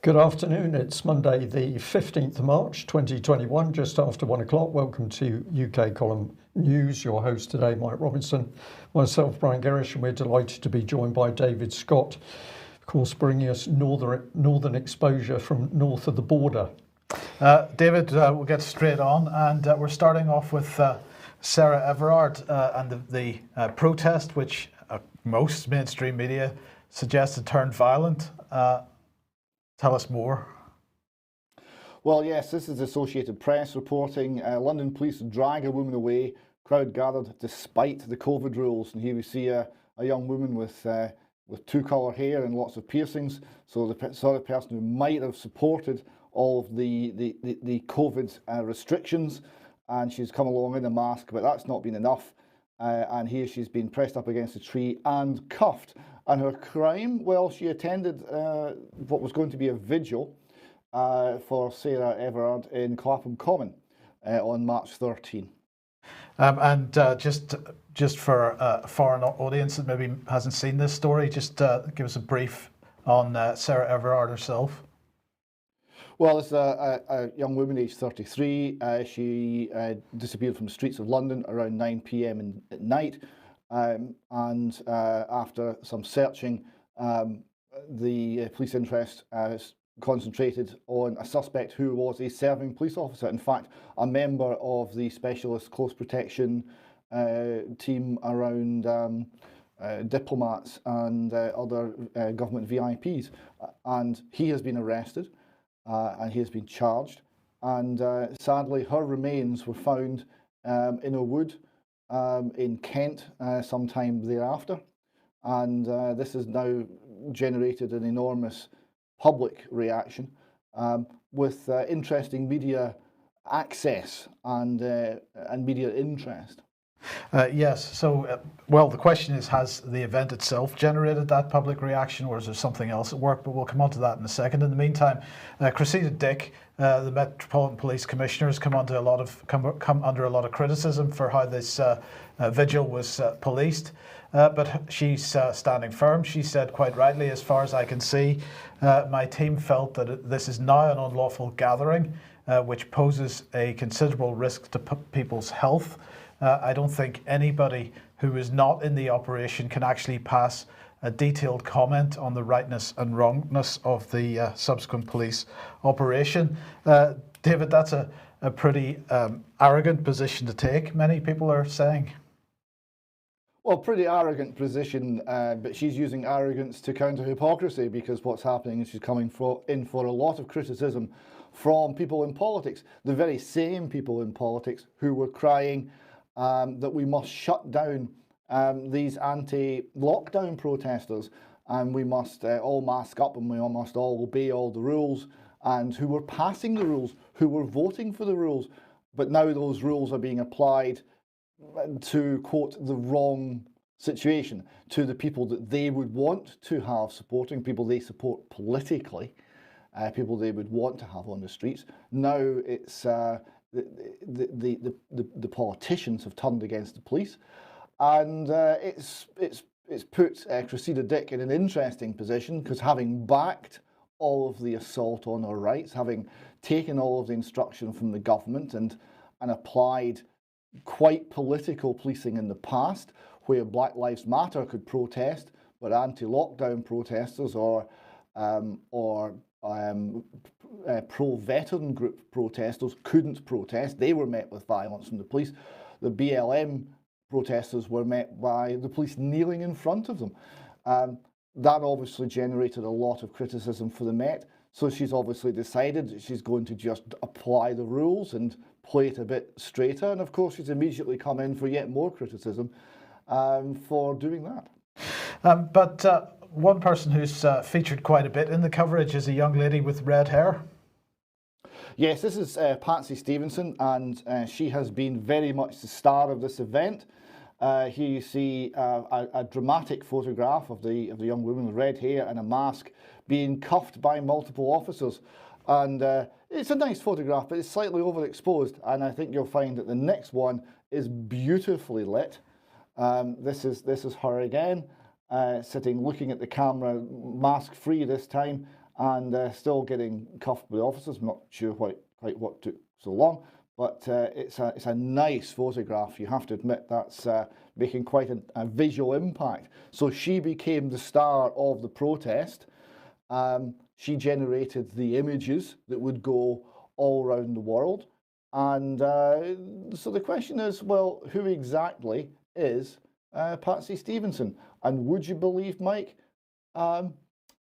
Good afternoon. It's Monday, the 15th of March, 2021, just after 1 o'clock. Welcome to UK Column News. Your host today, Mike Robinson, myself, Brian Gerrish, and we're delighted to be joined by David Scott, of course, bringing us northern exposure from north of the border. David, we'll get straight on, and we're starting off with Sarah Everard and the protest, which most mainstream media suggested turned violent. Tell us more. Well, yes, this is Associated Press reporting. London police drag a woman away, crowd gathered despite the COVID rules. And here we see a young woman with two-colour hair and lots of piercings. So the sort of person who might have supported all of the COVID restrictions. And she's come along in a mask, but that's not been enough. And here she's been pressed up against a tree and cuffed. And her crime? Well, she attended what was going to be a vigil for Sarah Everard in Clapham Common on March 13. And just for a foreign audience that maybe hasn't seen this story, just give us a brief on Sarah Everard herself. Well, it's a young woman, aged 33. She disappeared from the streets of London around 9 p.m. at night. And after some searching, the police interest concentrated on a suspect who was a serving police officer. In fact, a member of the specialist close protection team around diplomats and other government VIPs. And he has been arrested and he has been charged. And sadly, her remains were found in a wood in Kent sometime thereafter, and this has now generated an enormous public reaction with interesting media access and media interest. Yes, so, well, the question is, has the event itself generated that public reaction, or is there something else at work? But we'll come on to that in a second. In the meantime, Cressida Dick, the Metropolitan Police Commissioner, has come under a lot of criticism for how this vigil was policed. But she's standing firm. She said quite rightly, as far as I can see, my team felt that this is now an unlawful gathering, which poses a considerable risk to people's health. I don't think anybody who is not in the operation can actually pass a detailed comment on the rightness and wrongness of the subsequent police operation. David, that's a pretty arrogant position to take, many people are saying. Well, pretty arrogant position, but she's using arrogance to counter hypocrisy, because what's happening is she's coming in for a lot of criticism from people in politics, the very same people in politics who were crying that we must shut down these anti-lockdown protesters, and we must all mask up, and we must all obey all the rules, and who were passing the rules, who were voting for the rules. But now those rules are being applied to, quote, the wrong situation, to the people that they would want to have supporting, people they support politically, people they would want to have on the streets. Now it's the politicians have turned against the police, and it's put Cressida Dick in an interesting position, because having backed all of the assault on her rights, having taken all of the instruction from the government and applied quite political policing in the past, where Black Lives Matter could protest, but anti-lockdown protesters or pro-veteran group protesters couldn't protest. They were met with violence from the police. The BLM protesters were met by the police kneeling in front of them. That obviously generated a lot of criticism for the Met, so she's obviously decided that she's going to just apply the rules and play it a bit straighter, and of course she's immediately come in for yet more criticism for doing that. But one person who's featured quite a bit in the coverage is a young lady with red hair. Yes, this is Patsy Stevenson, and she has been very much the star of this event. Here you see a dramatic photograph of the young woman with red hair and a mask being cuffed by multiple officers. And it's a nice photograph, but it's slightly overexposed, and I think you'll find that the next one is beautifully lit. This is her again, sitting looking at the camera, mask free this time, and still getting cuffed by the officers. I'm not sure quite what took so long, but it's a nice photograph. You have to admit that's making quite a visual impact. So she became the star of the protest. She generated the images that would go all around the world. And so the question is, well, who exactly is Patsy Stevenson? And would you believe, Mike,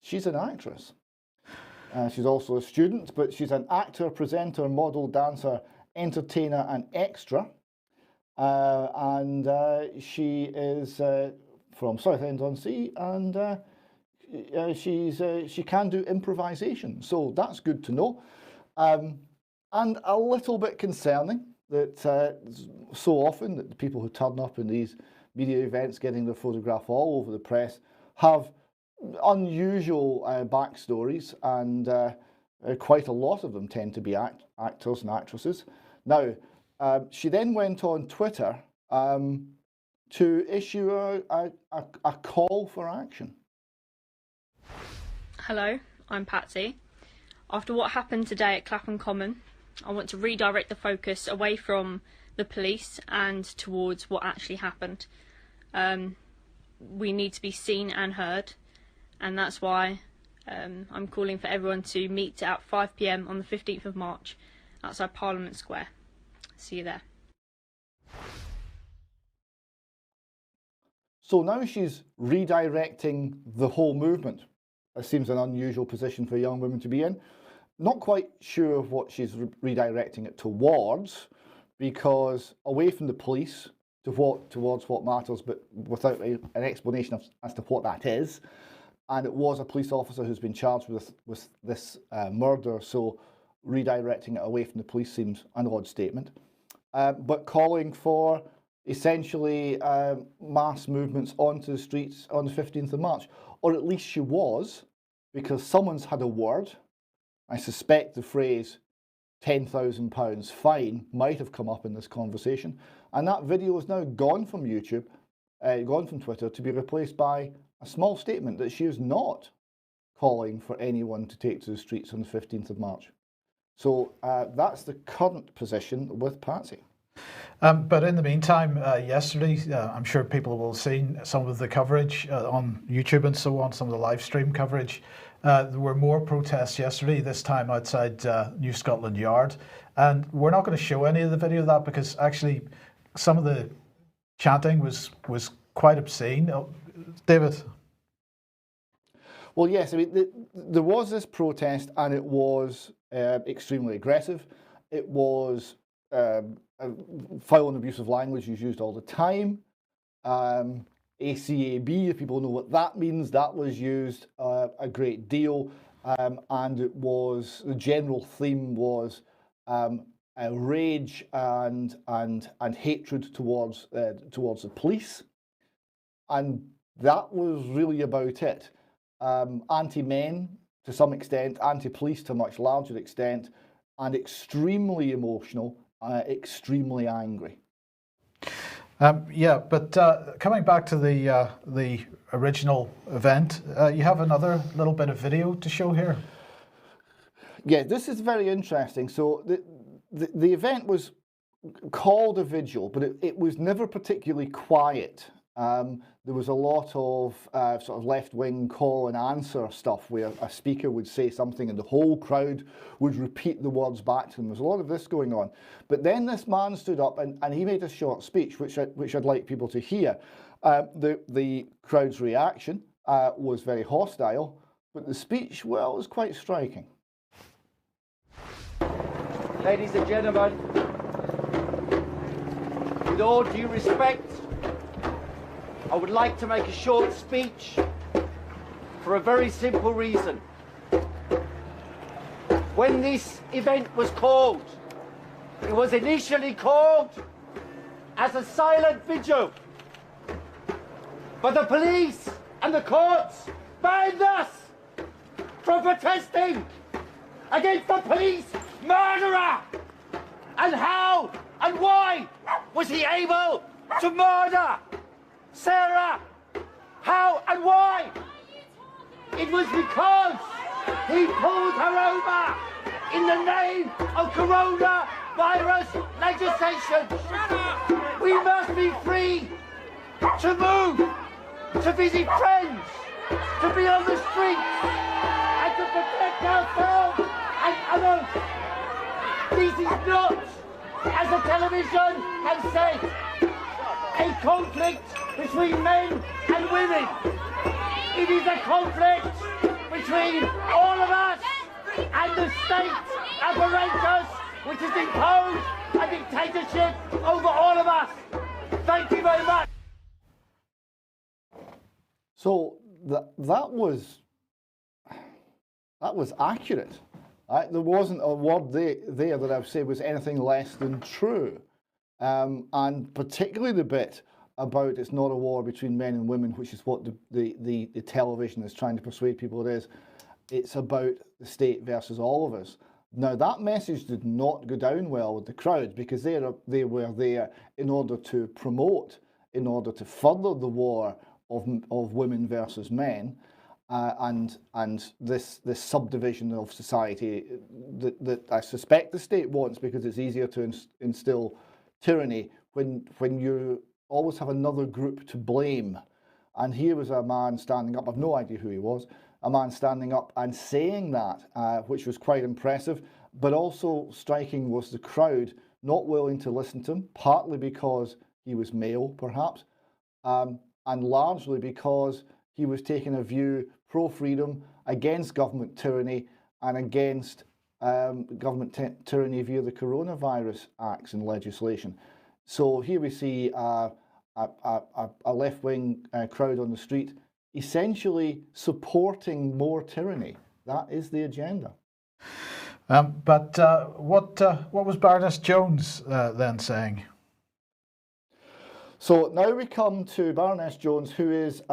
she's an actress. She's also a student, but she's an actor, presenter, model, dancer, entertainer, and extra. And she is from Southend-on-Sea, and she can do improvisation. So that's good to know. And a little bit concerning that so often that the people who turn up in these media events getting their photograph all over the press have unusual backstories, and quite a lot of them tend to be actors and actresses. Now, she then went on Twitter to issue a call for action. Hello, I'm Patsy. After what happened today at Clapham Common, I want to redirect the focus away from the police and towards what actually happened. We need to be seen and heard, and that's why I'm calling for everyone to meet at 5 PM on the 15th of March outside Parliament Square. See you there. So now she's redirecting the whole movement. It seems an unusual position for young women to be in. Not quite sure what she's redirecting it towards, because away from the police towards what matters, but without an explanation as to what that is. And it was a police officer who's been charged with this murder, so redirecting it away from the police seems an odd statement. But calling for essentially mass movements onto the streets on the 15th of March, or at least she was, because someone's had a word. I suspect the phrase £10,000 fine might have come up in this conversation, and that video is now gone from YouTube, gone from Twitter, to be replaced by a small statement that she is not calling for anyone to take to the streets on the 15th of March. So that's the current position with Patsy. But in the meantime, yesterday, I'm sure people will have seen some of the coverage on YouTube and so on, some of the live stream coverage. There were more protests yesterday, this time outside New Scotland Yard. And we're not going to show any of the video of that because actually some of the chanting was quite obscene. David? Well, yes, I mean, there was this protest, and it was extremely aggressive. It was foul and abusive language is used all the time. ACAB, if people know what that means, that was used a great deal, and it was, the general theme was rage and hatred towards the police, and that was really about it. Anti-men to some extent, anti-police to a much larger extent, and extremely emotional, extremely angry. Yeah, but coming back to the original event, you have another little bit of video to show here. Yeah, this is very interesting. So the event was called a vigil, but it was never particularly quiet. There was a lot of sort of left-wing call and answer stuff where a speaker would say something and the whole crowd would repeat the words back to them. There's a lot of this going on. But then this man stood up and he made a short speech, which I'd like people to hear. The crowd's reaction was very hostile, but the speech, well, was quite striking. Ladies and gentlemen, with all due respect, I would like to make a short speech for a very simple reason. When this event was called, it was initially called as a silent vigil. But the police and the courts banned us from protesting against the police murderer. And how and why was he able to murder Sarah? How and why? It was because He pulled her over in the name of coronavirus legislation. We must be free to move, to visit friends, to be on the streets, and to protect ourselves and others. This is not, as the television has said, a conflict between men and women. It is a conflict between all of us and the state apparatus, which has imposed a dictatorship over all of us. Thank you very much. So that was accurate. Right? There wasn't a word there that I would say was anything less than true. And particularly the bit about it's not a war between men and women, which is what the television is trying to persuade people it is. It's about the state versus all of us. Now, that message did not go down well with the crowd, because they were there in order to promote, in order to further the war of women versus men, and this subdivision of society that I suspect the state wants, because it's easier to instill tyranny when you always have another group to blame. And here was a man standing up, I've no idea who he was, a man standing up and saying that, which was quite impressive, but also striking was the crowd not willing to listen to him, partly because he was male, perhaps, and largely because he was taking a view pro-freedom, against government tyranny, and against government tyranny via the coronavirus acts and legislation. So here we see a left-wing crowd on the street essentially supporting more tyranny. That is the agenda. But what was Baroness Jones then saying? So now we come to Baroness Jones, who is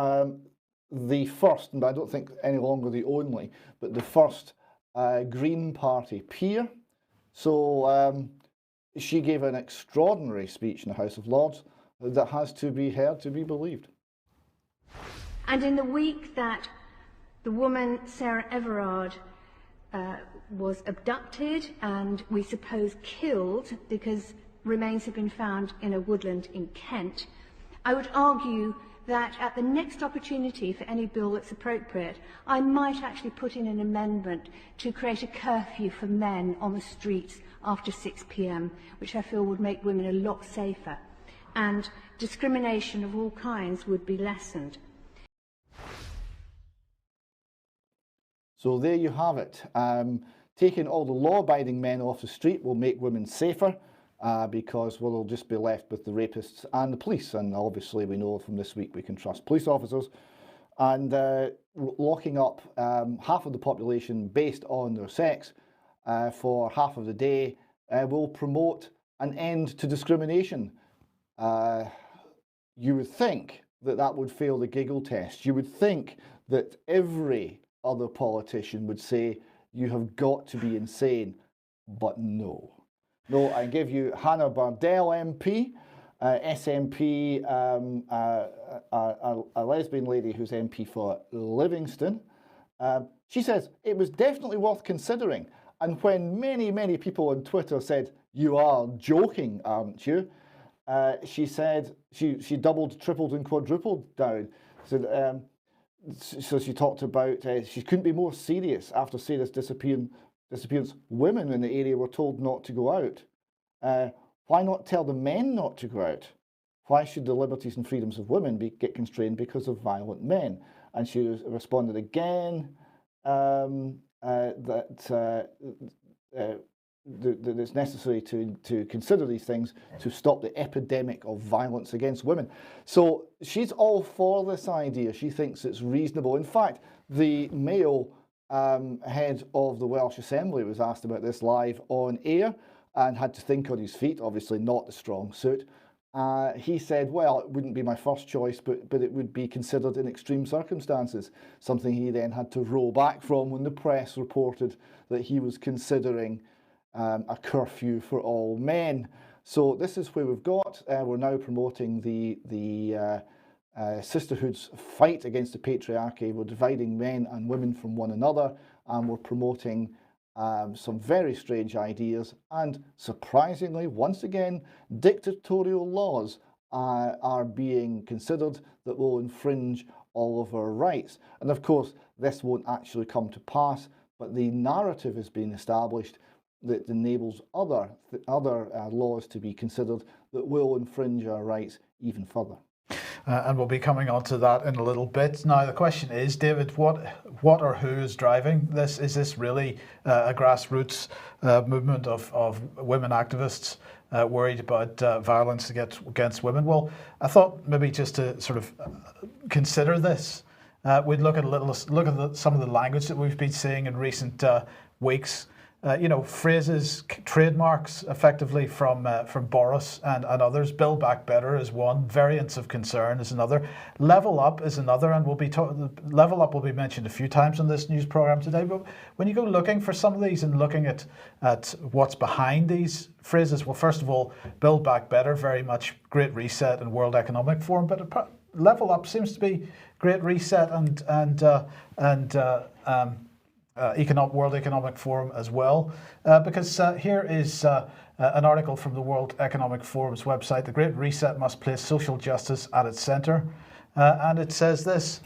the first, and I don't think any longer the only, but the first Green Party peer. So she gave an extraordinary speech in the House of Lords that has to be heard to be believed. And in the week that the woman Sarah Everard was abducted and we suppose killed because remains have been found in a woodland in Kent, I would argue that at the next opportunity for any bill that's appropriate, I might actually put in an amendment to create a curfew for men on the streets after 6 p.m, which I feel would make women a lot safer, and discrimination of all kinds would be lessened. So there you have it. Taking all the law-abiding men off the street will make women safer, because we'll just be left with the rapists and the police. And obviously we know from this week we can trust police officers. And locking up half of the population based on their sex for half of the day will promote an end to discrimination. You would think that that would fail the giggle test. You would think that every other politician would say, you have got to be insane, but no. No, I give you Hannah Bardell MP, SNP, a lesbian lady who's MP for Livingston. She says, it was definitely worth considering. And when many people on Twitter said, you are joking, aren't you? She said, she doubled, tripled and quadrupled down. So she talked about, she couldn't be more serious after Sarah's disappearance. Women in the area were told not to go out. Why not tell the men not to go out? Why should the liberties and freedoms of women get constrained because of violent men? And she responded again that it's necessary to consider these things to stop the epidemic of violence against women. So she's all for this idea. She thinks it's reasonable. In fact, the male head of the Welsh Assembly was asked about this live on air and had to think on his feet, obviously not the strong suit. He said, well, it wouldn't be my first choice, but it would be considered in extreme circumstances, something he then had to roll back from when the press reported that he was considering a curfew for all men. So this is where we've got. We're now promoting the sisterhood's fight against the patriarchy. We're dividing men and women from one another, and were promoting some very strange ideas, and surprisingly, once again, dictatorial laws are being considered that will infringe all of our rights. And of course, this won't actually come to pass, but the narrative has been established that enables other laws to be considered that will infringe our rights even further. And we'll be coming on to that in a little bit. Now, the question is, David, what or who is driving this? Is this really a grassroots movement of women activists worried about violence against women? Well, I thought maybe just to sort of consider this, we'd look at some of the language that we've been seeing in recent weeks. Phrases, trademarks, effectively from Boris and others. Build Back Better is one. Variants of concern is another. Level Up is another, and Level Up will be mentioned a few times on this news program today. But when you go looking for some of these and looking at what's behind these phrases, well, first of all, Build Back Better, very much Great Reset and World Economic Forum, but Level Up seems to be Great Reset and World Economic Forum as well, because here is an article from the World Economic Forum's website. The Great Reset must place social justice at its centre, and it says this.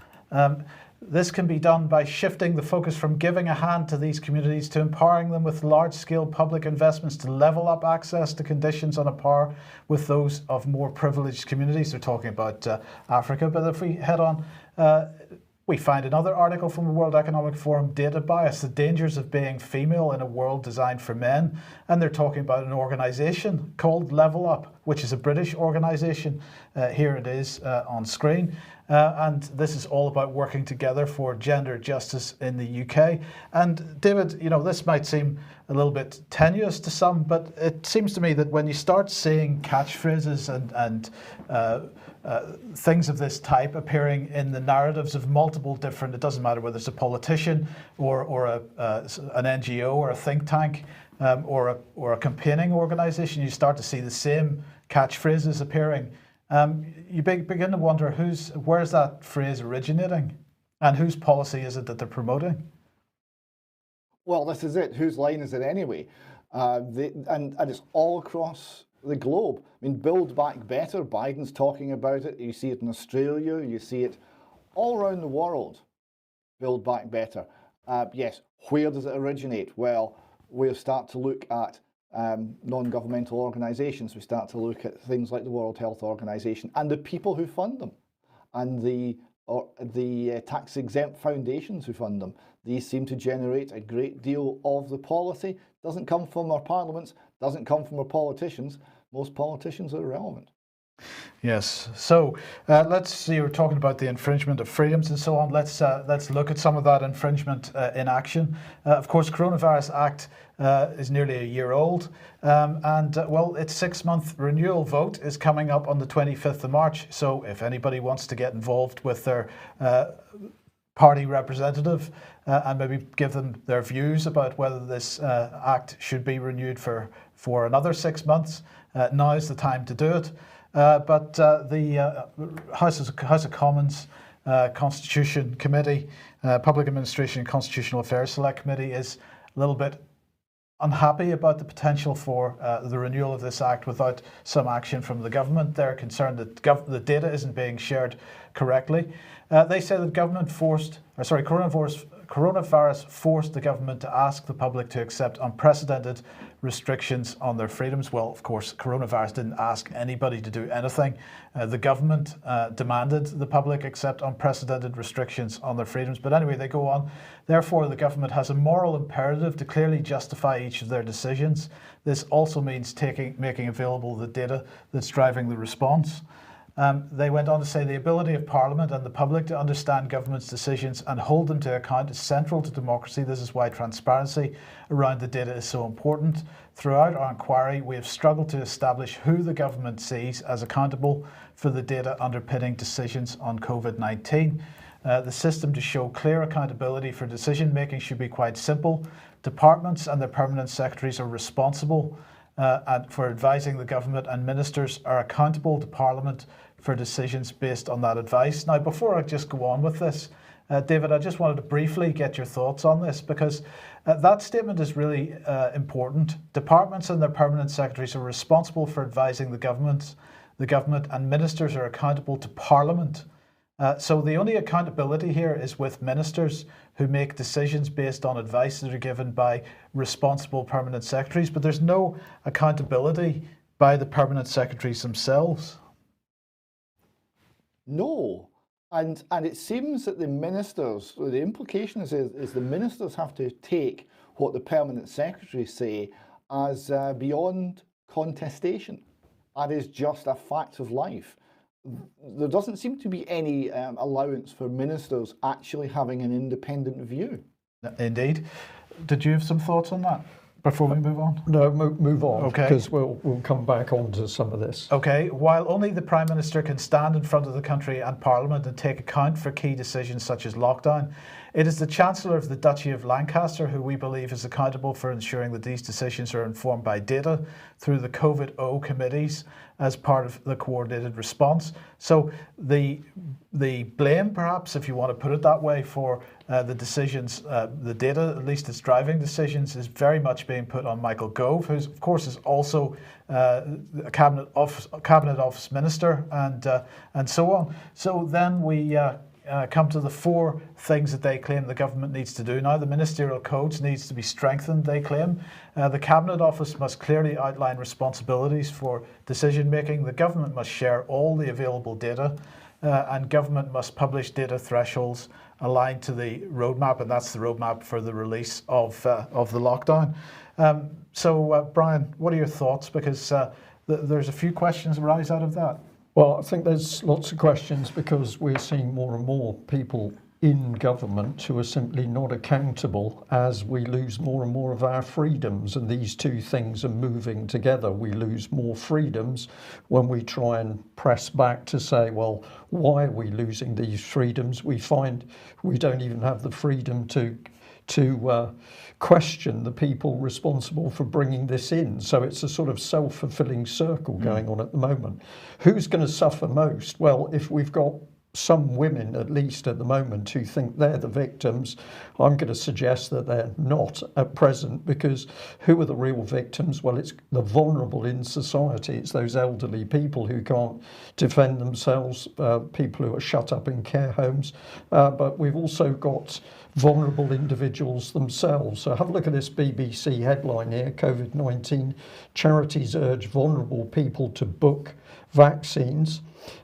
This can be done by shifting the focus from giving a hand to these communities to empowering them with large-scale public investments to level up access to conditions on a par with those of more privileged communities. They're talking about Africa, but if we head on, we find another article from the World Economic Forum, Data Bias, the dangers of being female in a world designed for men. And they're talking about an organisation called Level Up, which is a British organisation. Here it is on screen. And this is all about working together for gender justice in the UK. And David, this might seem a little bit tenuous to some, but it seems to me that when you start seeing catchphrases and things of this type appearing in the narratives of multiple different, it doesn't matter whether it's a politician or an NGO or a think tank or a campaigning organisation, you start to see the same catchphrases appearing. You begin to wonder where's that phrase originating, and whose policy is it that they're promoting? Well, this is it. Whose line is it anyway? And it's all across the globe. I mean, Build Back Better, Biden's talking about it. You see it in Australia. You see it all around the world. Build Back Better. Yes, where does it originate? Well, we start to look at non-governmental organisations. We start to look at things like the World Health Organization and the people who fund them, and the tax-exempt foundations who fund them. These seem to generate a great deal of the policy. Doesn't come from our parliaments, doesn't come from our politicians. Most politicians are irrelevant. Yes. So let's see. We're talking about the infringement of freedoms and so on. Let's look at some of that infringement in action. Of course, Coronavirus Act is nearly a year old, and its 6-month renewal vote is coming up on the 25th of March. So if anybody wants to get involved with their party representative and maybe give them their views about whether this act should be renewed for another 6 months, now is the time to do it. But the House of Commons Constitution Committee, Public Administration and Constitutional Affairs Select Committee is a little bit unhappy about the potential for the renewal of this act without some action from the government. They're concerned that the data isn't being shared correctly. They say that coronavirus forced the government to ask the public to accept unprecedented restrictions on their freedoms. Well, of course, coronavirus didn't ask anybody to do anything. The government demanded the public accept unprecedented restrictions on their freedoms. But anyway, they go on. Therefore, the government has a moral imperative to clearly justify each of their decisions. This also means making available the data that's driving the response. They went on to say the ability of Parliament and the public to understand government's decisions and hold them to account is central to democracy. This is why transparency around the data is so important. Throughout our inquiry, we have struggled to establish who the government sees as accountable for the data underpinning decisions on COVID-19. The system to show clear accountability for decision making should be quite simple. Departments and their permanent secretaries are responsible and for advising the government, and ministers are accountable to Parliament for decisions based on that advice. Now, before I just go on with this, David, I just wanted to briefly get your thoughts on this, because that statement is really important. Departments and their permanent secretaries are responsible for advising the government, and ministers are accountable to Parliament. So the only accountability here is with ministers who make decisions based on advice that are given by responsible permanent secretaries, but there's no accountability by the permanent secretaries themselves. No. And it seems that the ministers, the implication is the ministers have to take what the permanent secretaries say as beyond contestation. That is just a fact of life. There doesn't seem to be any allowance for ministers actually having an independent view. Indeed. Did you have some thoughts on that before we move on? No, move on, okay, because we'll come back onto some of this. Okay, while only the Prime Minister can stand in front of the country and Parliament and take account for key decisions such as lockdown, it is the Chancellor of the Duchy of Lancaster who we believe is accountable for ensuring that these decisions are informed by data through the COVID-0 committees as part of the coordinated response. So the blame, perhaps, if you want to put it that way, for the decisions, the data, at least its driving decisions, is very much being put on Michael Gove, who of course is also a cabinet office minister, and so on. So then we come to the four things that they claim the government needs to do. Now, the ministerial codes needs to be strengthened, they claim. The Cabinet Office must clearly outline responsibilities for decision making. The government must share all the available data, and government must publish data thresholds aligned to the roadmap, and that's the roadmap for the release of the lockdown. So, Brian, what are your thoughts? Because there's a few questions arise out of that. Well, I think there's lots of questions, because we're seeing more and more people in government who are simply not accountable as we lose more and more of our freedoms, and these two things are moving together. We lose more freedoms when we try and press back to say, well, why are we losing these freedoms? We find we don't even have the freedom to question the people responsible for bringing this in. So it's a sort of self-fulfilling circle going on at the moment. Who's going to suffer most? Well, if we've got some women, at least at the moment, who think they're the victims, I'm going to suggest that they're not at present, because who are the real victims? Well, it's the vulnerable in society. It's those elderly people who can't defend themselves, people who are shut up in care homes, but we've also got vulnerable individuals themselves. So have a look at this BBC headline here: COVID-19, charities urge vulnerable people to book vaccines.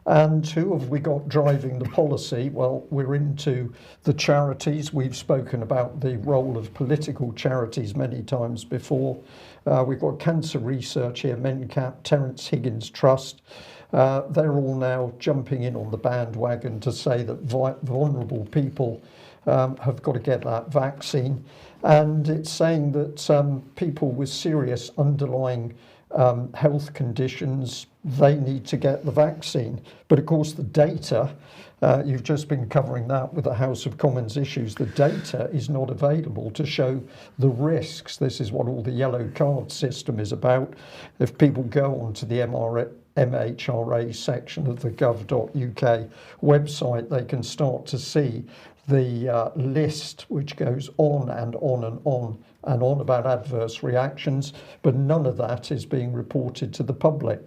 And who have we got driving the policy? Well, we're into the charities. We've spoken about the role of political charities many times before. We've got cancer research here, MenCap, Terence Higgins Trust. They're all now jumping in on the bandwagon to say that vulnerable people have got to get that vaccine. And it's saying that people with serious underlying health conditions, they need to get the vaccine. But of course the data, you've just been covering that with the House of Commons issues, the data is not available to show the risks. This is what all the yellow card system is about. If people go onto the MHRA section of the gov.uk website, they can start to see the list which goes on and on and on and on about adverse reactions, but none of that is being reported to the public.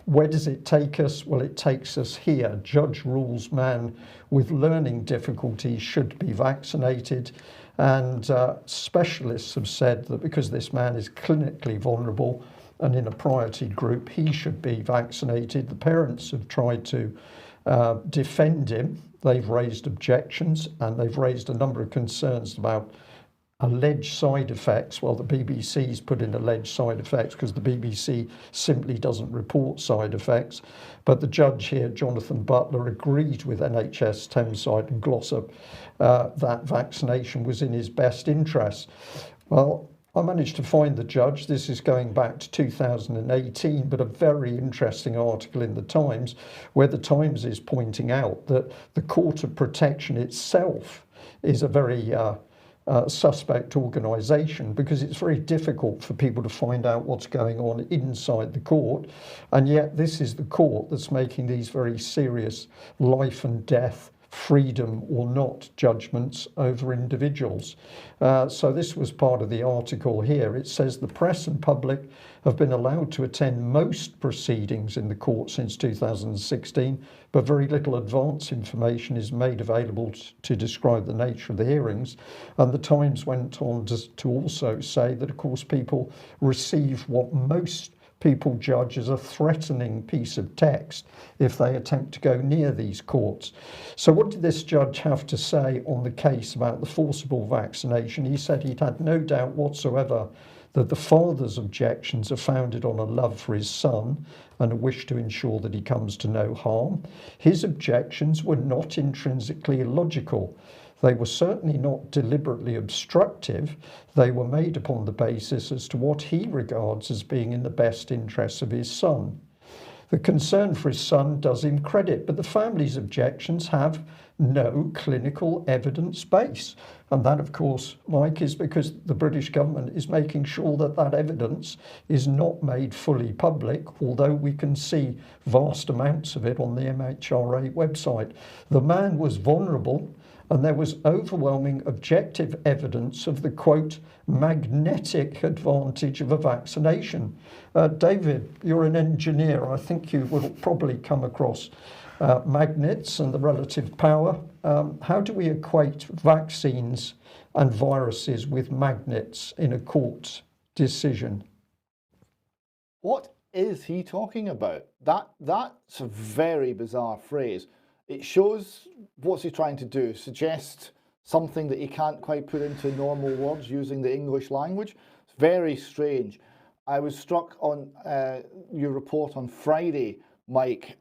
Where does it take us? Well, it takes us here. Judge rules man with learning difficulties should be vaccinated, and specialists have said that because this man is clinically vulnerable and in a priority group, he should be vaccinated. The parents have tried to defend him. They've raised objections, and they've raised a number of concerns about alleged side effects. Well, the BBC's put in alleged side effects because the BBC simply doesn't report side effects. But the judge here, Jonathan Butler, agreed with NHS Thameside and Glossop that vaccination was in his best interest. Well, I managed to find the judge. This is going back to 2018, but a very interesting article in the Times, where the Times is pointing out that the Court of Protection itself is a very suspect organisation, because it's very difficult for people to find out what's going on inside the court, and yet this is the court that's making these very serious life and death freedom or not judgments over individuals. So this was part of the article here. It says the press and public have been allowed to attend most proceedings in the court since 2016, but very little advance information is made available to describe the nature of the hearings. And the Times went on to also say that, of course, people receive what most people judge as a threatening piece of text if they attempt to go near these courts. So what did this judge have to say on the case about the forcible vaccination? He said he'd had no doubt whatsoever that the father's objections are founded on a love for his son and a wish to ensure that he comes to no harm. His objections were not intrinsically illogical. They were certainly not deliberately obstructive. They were made upon the basis as to what he regards as being in the best interests of his son. The concern for his son does him credit, but the family's objections have no clinical evidence base. And that, of course, Mike, is because the British government is making sure that that evidence is not made fully public, although we can see vast amounts of it on the MHRA website. The man was vulnerable, and there was overwhelming objective evidence of the, quote, magnetic advantage of a vaccination. David, you're an engineer. I think you will probably come across magnets and the relative power. How do we equate vaccines and viruses with magnets in a court decision? What is he talking about? That's a very bizarre phrase. It shows what's he trying to do, suggest something that he can't quite put into normal words using the English language. It's very strange. I was struck on your report on Friday, Mike.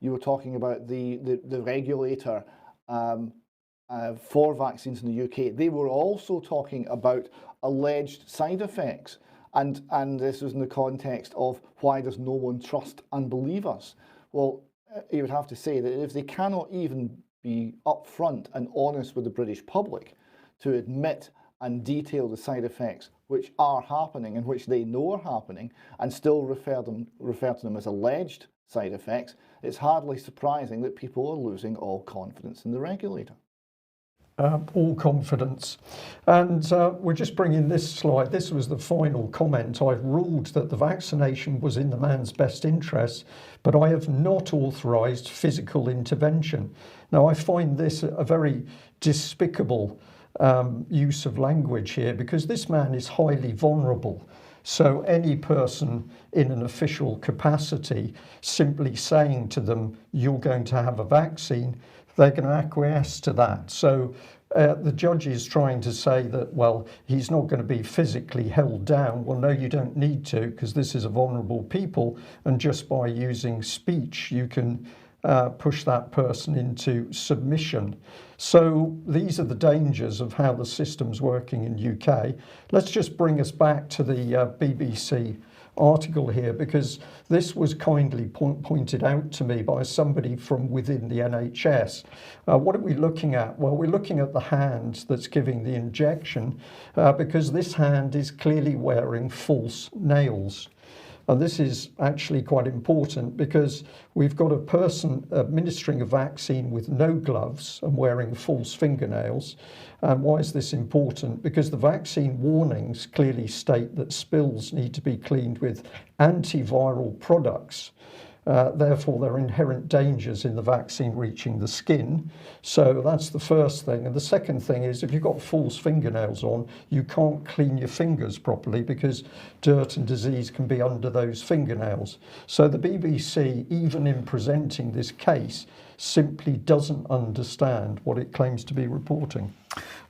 You were talking about the regulator for vaccines in the UK. They were also talking about alleged side effects. And this was in the context of why does no one trust and believe us? Well, you would have to say that if they cannot even be upfront and honest with the British public to admit and detail the side effects which are happening and which they know are happening, and still refer to them as alleged side effects, it's hardly surprising that people are losing all confidence in the regulator. All confidence. And we're just bringing this slide. This was the final comment. I've ruled that the vaccination was in the man's best interest, but I have not authorised physical intervention. Now, I find this a very despicable use of language here, because this man is highly vulnerable. So any person in an official capacity simply saying to them, you're going to have a vaccine, they're going to acquiesce to that. So the judge is trying to say that, well, he's not going to be physically held down. Well, no, you don't need to, because this is a vulnerable people. And just by using speech, you can push that person into submission. So these are the dangers of how the system's working in UK. Let's just bring us back to the BBC article here, because this was kindly pointed out to me by somebody from within the NHS. What are we looking at? Well, we're looking at the hand that's giving the injection, because this hand is clearly wearing false nails. And this is actually quite important, because we've got a person administering a vaccine with no gloves and wearing false fingernails. And why is this important? Because the vaccine warnings clearly state that spills need to be cleaned with antiviral products. Therefore, there are inherent dangers in the vaccine reaching the skin. So that's the first thing. And the second thing is, if you've got false fingernails on, you can't clean your fingers properly, because dirt and disease can be under those fingernails. So the BBC, even in presenting this case, simply doesn't understand what it claims to be reporting.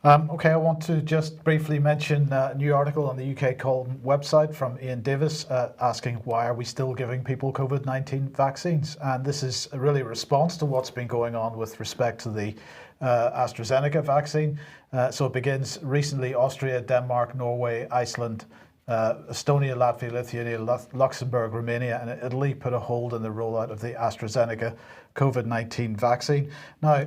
Okay, I want to just briefly mention a new article on the UK Column website from Ian Davis asking why are we still giving people COVID-19 vaccines? And this is really a response to what's been going on with respect to the AstraZeneca vaccine. So it begins recently: Austria, Denmark, Norway, Iceland, Estonia, Latvia, Lithuania, Luxembourg, Romania and Italy put a hold on the rollout of the AstraZeneca COVID-19 vaccine. Now,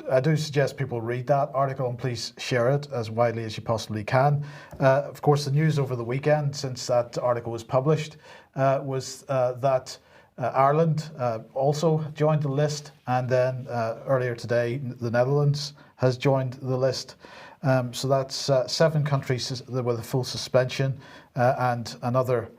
I do suggest people read that article and please share it as widely as you possibly can. Of course, the news over the weekend since that article was published was that Ireland also joined the list, and then earlier today the Netherlands has joined the list. So that's 7 countries with a full suspension, and another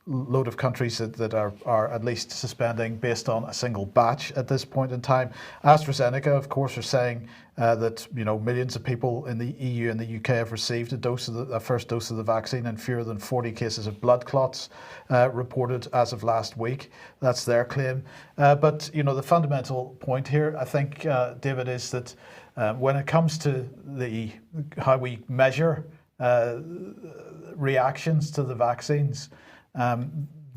load of countries that are at least suspending based on a single batch at this point in time. AstraZeneca, of course, are saying that millions of people in the EU and the UK have received a first dose of the vaccine, and fewer than 40 cases of blood clots reported as of last week. That's their claim. But the fundamental point here, I think, David, is that when it comes to how we measure reactions to the vaccines,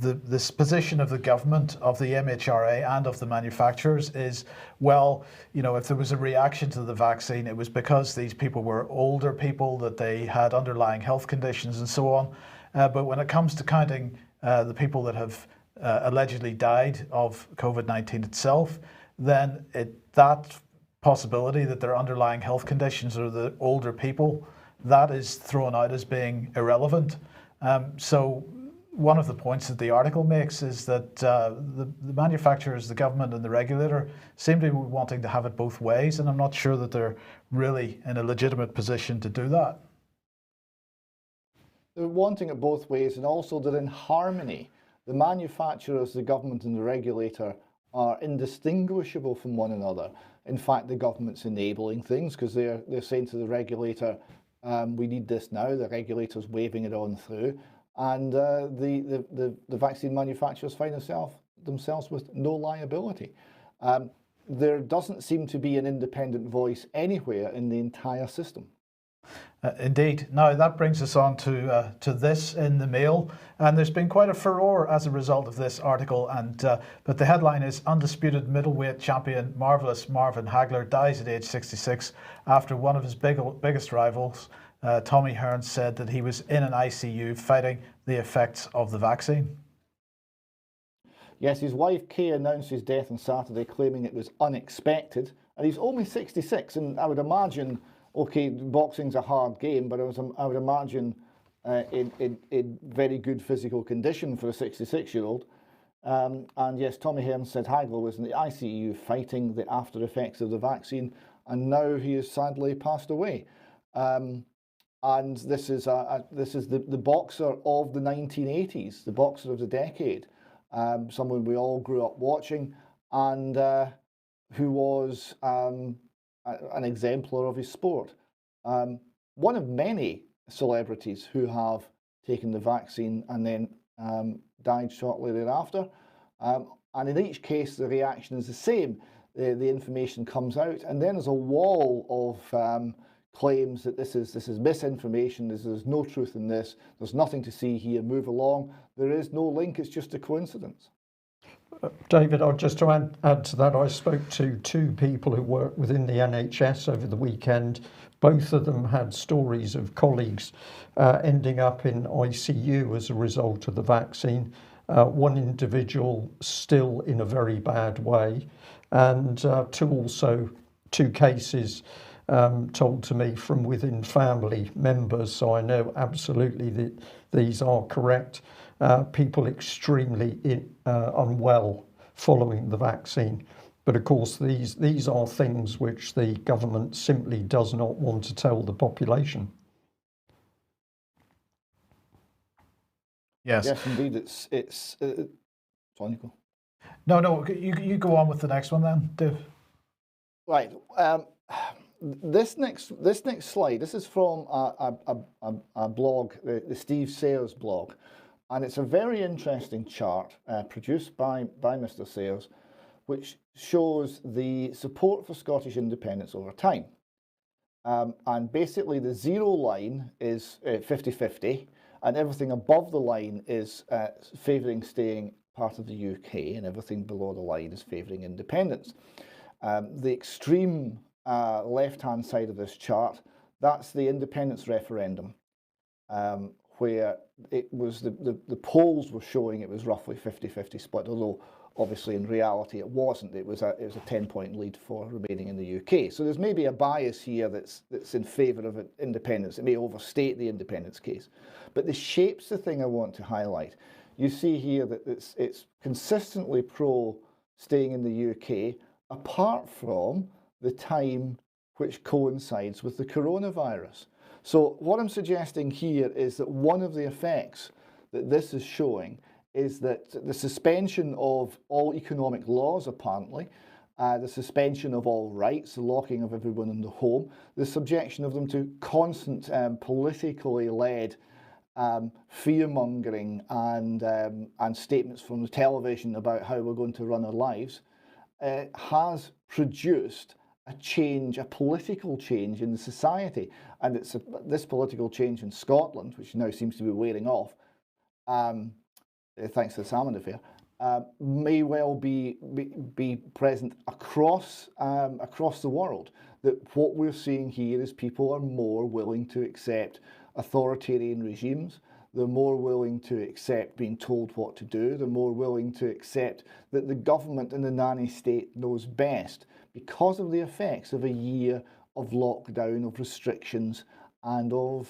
this position of the government, of the MHRA and of the manufacturers is, well, if there was a reaction to the vaccine, it was because these people were older people, that they had underlying health conditions and so on. But when it comes to counting the people that have allegedly died of COVID-19 itself, then that possibility that their underlying health conditions are the older people, that is thrown out as being irrelevant. So one of the points that the article makes is that the manufacturers, the government and the regulator seem to be wanting to have it both ways, and I'm not sure that they're really in a legitimate position to do that. They're wanting it both ways, and also they're in harmony. The manufacturers, the government and the regulator are indistinguishable from one another. In fact, the government's enabling things because they're saying to the regulator, we need this now. The regulator's waving it on through. And the vaccine manufacturers find themselves with no liability. There doesn't seem to be an independent voice anywhere in the entire system. Indeed. Now that brings us on to this in the Mail, and there's been quite a furore as a result of this article. But the headline is: Undisputed middleweight champion Marvelous Marvin Hagler dies at age 66 after one of his biggest rivals, Tommy Hearns, said that he was in an ICU fighting the effects of the vaccine. Yes, his wife Kay announced his death on Saturday, claiming it was unexpected, and he's only 66. And I would imagine, okay, boxing's a hard game, but I would imagine in very good physical condition for a 66-year-old. And yes, Tommy Hearns said Hagler was in the ICU fighting the after effects of the vaccine, and now he has sadly passed away. And this is the boxer of the 1980s, the boxer of the decade, someone we all grew up watching, and who was an exemplar of his sport. One of many celebrities who have taken the vaccine and then died shortly thereafter. And in each case, the reaction is the same. The information comes out, and then there's a wall of claims that this is misinformation, there's no truth in this, there's nothing to see here, move along. There is no link, it's just a coincidence. David, just to add to that, I spoke to 2 people who work within the NHS over the weekend. Both of them had stories of colleagues ending up in ICU as a result of the vaccine. One individual still in a very bad way, and 2 cases told to me from within family members, so I know absolutely that these are correct. People extremely unwell following the vaccine. But of course, these are things which the government simply does not want to tell the population. Yes. Yes, indeed. It's sorry, Nico. No, you go on with the next one then, Dave. Right. This next slide. This is from a blog, the Steve Sayers blog, and it's a very interesting chart produced by Mr. Sayers, which shows the support for Scottish independence over time. And basically, the zero line is 50-50, and everything above the line is favouring staying part of the UK, and everything below the line is favouring independence. The extreme left-hand side of this chart, that's the independence referendum, where it was the polls were showing it was roughly 50-50 split, although obviously in reality it wasn't. It was a 10-point lead for remaining in the UK. So there's maybe a bias here that's in favour of independence. It may overstate the independence case, but the shape's the thing I want to highlight. you see here that it's consistently pro staying in the UK, apart from the time which coincides with the coronavirus. So what I'm suggesting here is that one of the effects that this is showing is that the suspension of all economic laws, apparently, the suspension of all rights, the locking of everyone in the home, the subjection of them to constant politically led fear-mongering and statements from the television about how we're going to run our lives, has produced a change, a political change in the society. And it's this political change in Scotland, which now seems to be wearing off, thanks to the salmon affair, may well be present across the world. That what we're seeing here is people are more willing to accept authoritarian regimes. They're more willing to accept being told what to do. They're more willing to accept that the government and the nanny state knows best, because of the effects of a year of lockdown, of restrictions, and of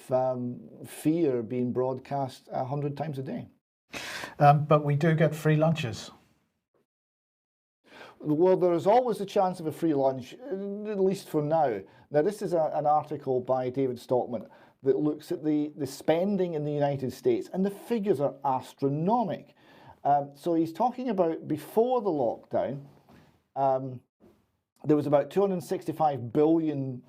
fear being broadcast 100 times a day. But we do get free lunches. Well, there is always a chance of a free lunch, at least for now. Now, this is an article by David Stockman that looks at the spending in the United States, and the figures are astronomical. So he's talking about before the lockdown, there was about $265 billion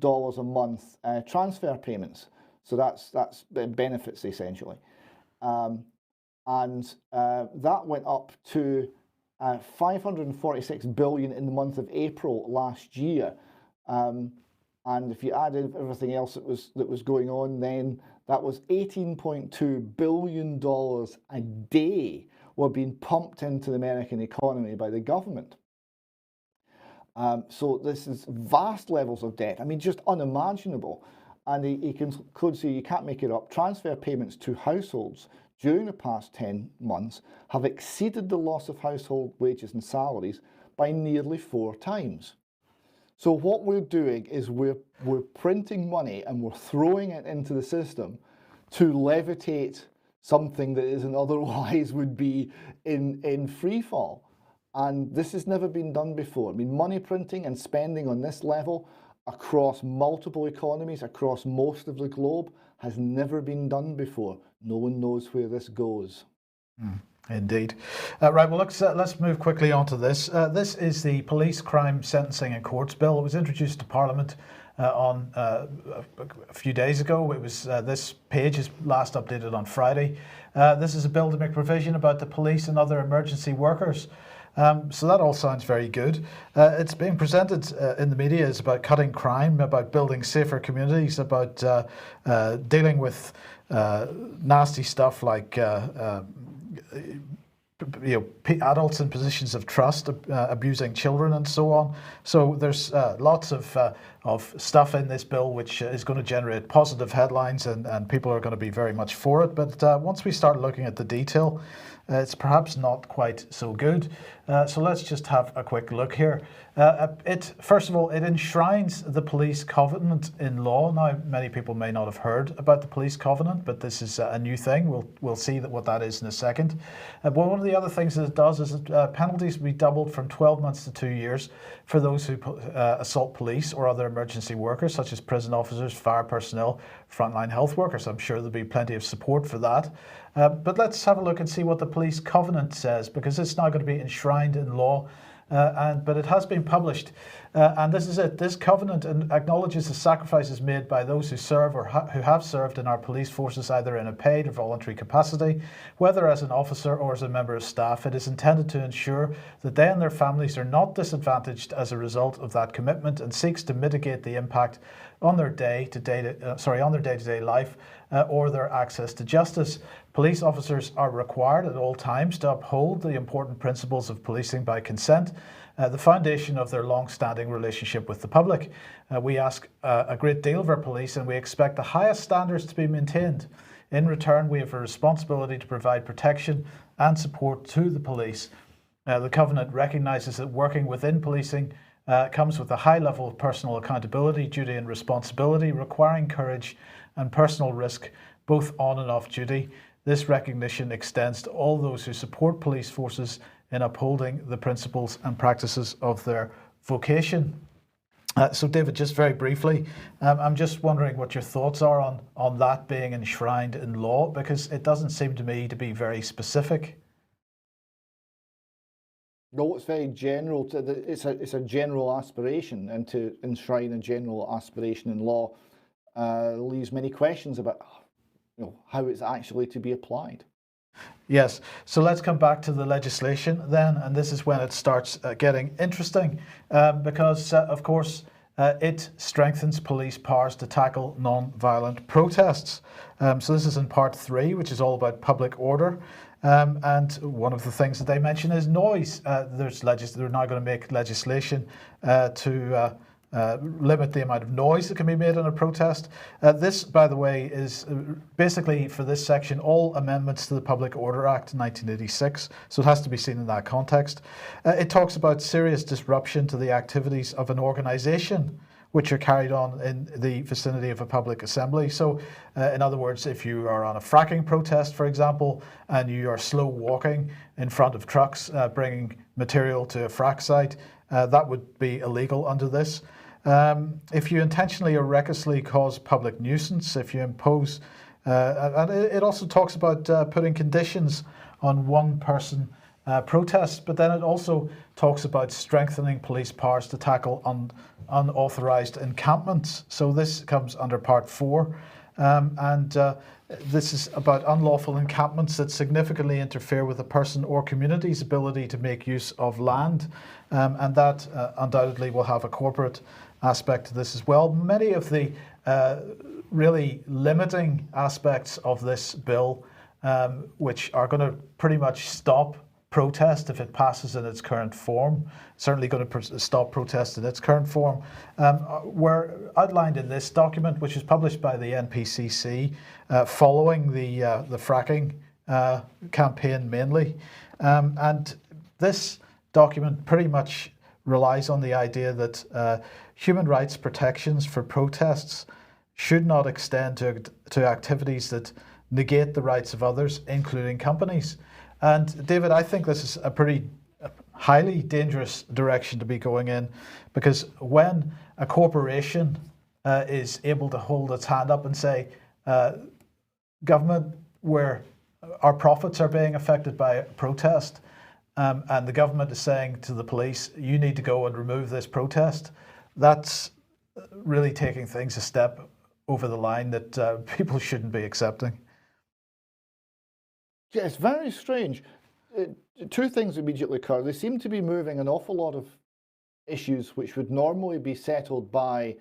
a month transfer payments. So that's benefits essentially. And that went up to $546 billion in the month of April last year. And if you added everything else that was going on, then that was $18.2 billion a day were being pumped into the American economy by the government. So this is vast levels of debt. I mean, just unimaginable. And he concludes here, you can't make it up. Transfer payments to households during the past 10 months have exceeded the loss of household wages and salaries by nearly 4 times. So what we're doing is we're printing money and we're throwing it into the system to levitate something that isn't otherwise would be in free fall. And this has never been done before. I mean, money printing and spending on this level across multiple economies, across most of the globe, has never been done before. No one knows where this goes. Indeed. Right, well, let's move quickly on to this. This is the Police Crime Sentencing and Courts Bill. It was introduced to Parliament on a few days ago. It was this page is last updated on Friday. This is a bill to make provision about the police and other emergency workers. So that all sounds very good. It's being presented in the media as about cutting crime, about building safer communities, about dealing with nasty stuff like adults in positions of trust abusing children and so on. So there's lots of stuff in this bill which is going to generate positive headlines, and people are going to be very much for it. But once we start looking at the detail, it's perhaps not quite so good. So let's just have a quick look here. First of all, it enshrines the police covenant in law. Now, many people may not have heard about the police covenant, but this is a new thing. We'll see what that is in a second. But one of the other things that it does is that penalties will be doubled from 12 months to 2 years for those who assault police or other emergency workers, such as prison officers, fire personnel, frontline health workers. I'm sure there'll be plenty of support for that. But let's have a look and see what the police covenant says, because it's now going to be enshrined in law. But it has been published, and this is it. This covenant acknowledges the sacrifices made by those who serve or who have served in our police forces, either in a paid or voluntary capacity, whether as an officer or as a member of staff. It is intended to ensure that they and their families are not disadvantaged as a result of that commitment, and seeks to mitigate the impact on their day-to-day life or their access to justice. Police officers are required at all times to uphold the important principles of policing by consent, the foundation of their long-standing relationship with the public. We ask a great deal of our police, and we expect the highest standards to be maintained. In return, we have a responsibility to provide protection and support to the police. The Covenant recognises that working within policing comes with a high level of personal accountability, duty and responsibility, requiring courage and personal risk both on and off duty. this recognition extends to all those who support police forces in upholding the principles and practices of their vocation. So David, just very briefly, I'm just wondering what your thoughts are on that being enshrined in law, because it doesn't seem to me to be very specific. No, it's very general. It's a general aspiration, and to enshrine a general aspiration in law leaves many questions about how it's actually to be applied. Yes, so let's come back to the legislation then, and this is when it starts getting interesting, because of course it strengthens police powers to tackle non-violent protests. So this is in part 3, which is all about public order, and one of the things that they mention is noise. They're now going to make legislation to limit the amount of noise that can be made in a protest. This, by the way, is basically, for this section, all amendments to the Public Order Act 1986, so it has to be seen in that context. It talks about serious disruption to the activities of an organisation which are carried on in the vicinity of a public assembly. So, in other words, if you are on a fracking protest, for example, and you are slow walking in front of trucks bringing material to a frack site, that would be illegal under this. If you intentionally or recklessly cause public nuisance, if you impose, and it also talks about putting conditions on one person protests, but then it also talks about strengthening police powers to tackle unauthorised encampments. So this comes under part 4, and this is about unlawful encampments that significantly interfere with a person or community's ability to make use of land, and that undoubtedly will have a corporate aspect to this as well. Many of the really limiting aspects of this bill, which are going to pretty much stop protest if it passes in its current form, certainly going to stop protest in its current form, were outlined in this document, which was published by the NPCC following the fracking campaign mainly. And this document pretty much relies on the idea that human rights protections for protests should not extend to activities that negate the rights of others, including companies. And David, I think this is a pretty highly dangerous direction to be going in, because when a corporation is able to hold its hand up and say, government, where our profits are being affected by protest, and the government is saying to the police, you need to go and remove this protest, that's really taking things a step over the line that people shouldn't be accepting. Yeah, it's very strange. Two things immediately occur. They seem to be moving an awful lot of issues which would normally be settled by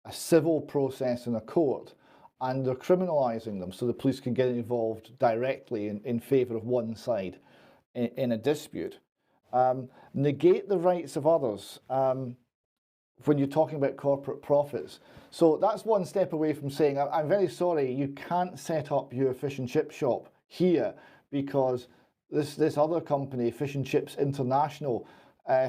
a civil process in a court, and they're criminalising them so the police can get involved directly in favour of one side in a dispute. Negate the rights of others when you're talking about corporate profits. So that's one step away from saying, I'm very sorry, you can't set up your fish and chip shop here because this other company, Fish and Chips International,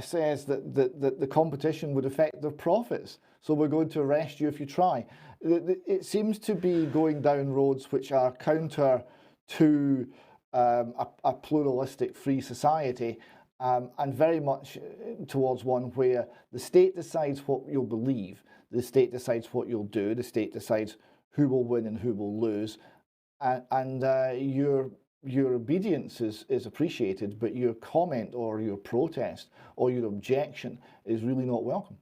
says that the competition would affect their profits. So we're going to arrest you if you try. It seems to be going down roads which are counter to a pluralistic free society, and very much towards one where the state decides what you'll believe, the state decides what you'll do, the state decides who will win and who will lose, and your obedience is appreciated, but your comment or your protest or your objection is really not welcome.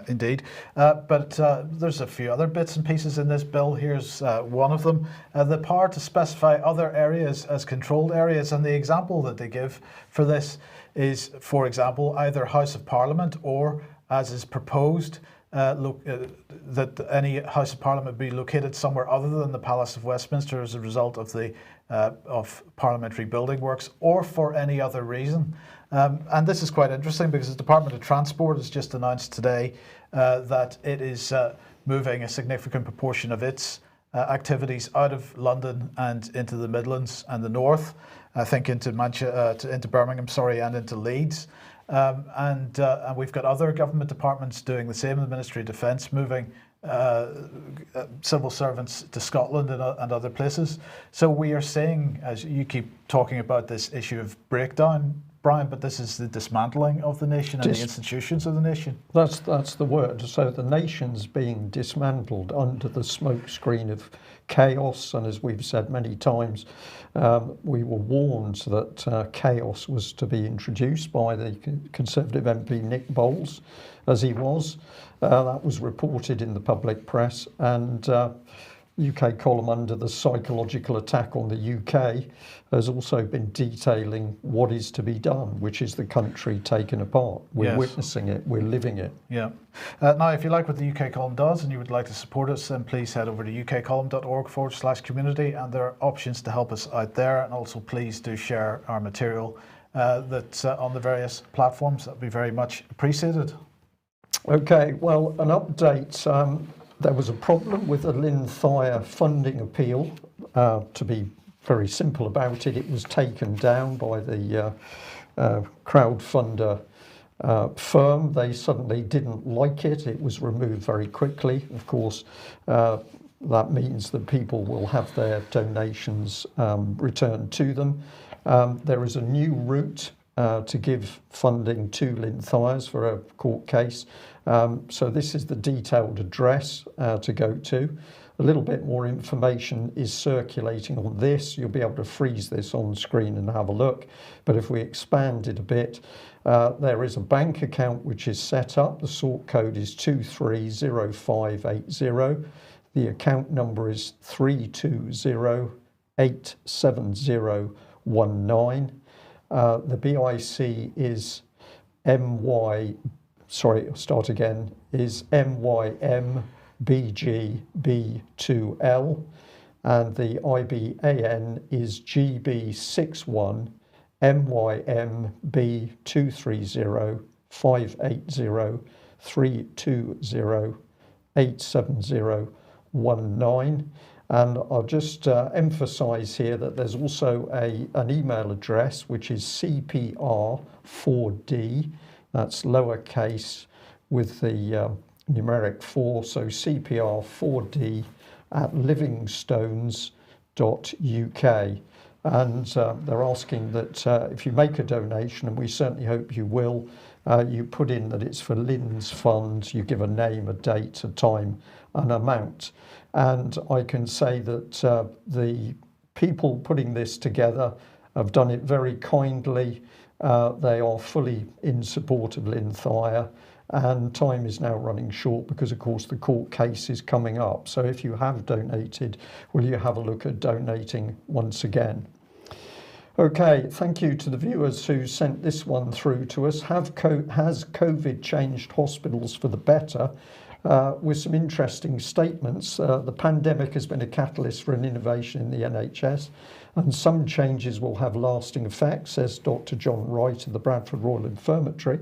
Indeed, but there's a few other bits and pieces in this bill. Here's one of them, the power to specify other areas as controlled areas, and the example that they give for this is, for example, either House of Parliament or, as is proposed, that any House of Parliament be located somewhere other than the Palace of Westminster as a result of the parliamentary building works, or for any other reason. And this is quite interesting because the Department of Transport has just announced today that it is moving a significant proportion of its activities out of London and into the Midlands and the North, I think into Birmingham, and into Leeds. And we've got other government departments doing the same. The Ministry of Defence moving civil servants to Scotland and other places. So we are seeing, as you keep talking about this issue of breakdown, Brian, but this is the dismantling of the nation and the institutions of the nation. That's the word. So the nation's being dismantled under the smokescreen of chaos, and as we've said many times, we were warned that chaos was to be introduced by the Conservative MP Nick Bowles, as he was. That was reported in the public press, and UK column under the psychological attack on the UK has also been detailing what is to be done, which is the country taken apart. We're witnessing it, we're living it. Yeah. Now, if you like what the UK column does and you would like to support us, then please head over to ukcolumn.org/community, and there are options to help us out there. And also please do share our material that's on the various platforms. That would be very much appreciated. Okay, well, an update. There was a problem with a lyn-thyers-funding-appeal. To be very simple about it, it was taken down by the crowdfunder firm. They suddenly didn't like it. It was removed very quickly. Of course, that means that people will have their donations returned to them. There is a new route to give funding to lyn-thyers for a court case. So this is the detailed address to go to. A little bit more information is circulating on this. You'll be able to freeze this on screen and have a look. But if we expand it a bit, there is a bank account which is set up. The sort code is 230580. The account number is 320-87019. The BIC is MYMBGB2L, and the IBAN is GB61 MYMB230-580-320-87019. And I'll just emphasize here that there's also an email address which is CPR4D, that's lowercase with the numeric 4, so CPR4D at livingstones.blog. And they're asking that if you make a donation, and we certainly hope you will, you put in that it's for Lyn's Fund, you give a name, a date, a time, an amount. And I can say that the people putting this together have done it very kindly. They are fully in support of lyn-thyers, and time is now running short because, of course, the court case is coming up. So if you have donated, will you have a look at donating once again? Okay, thank you to the viewers who sent this one through to us. Has COVID changed hospitals for the better? With some interesting statements. The pandemic has been a catalyst for an innovation in the NHS, and some changes will have lasting effects, says Dr. John Wright of the Bradford Royal Infirmary.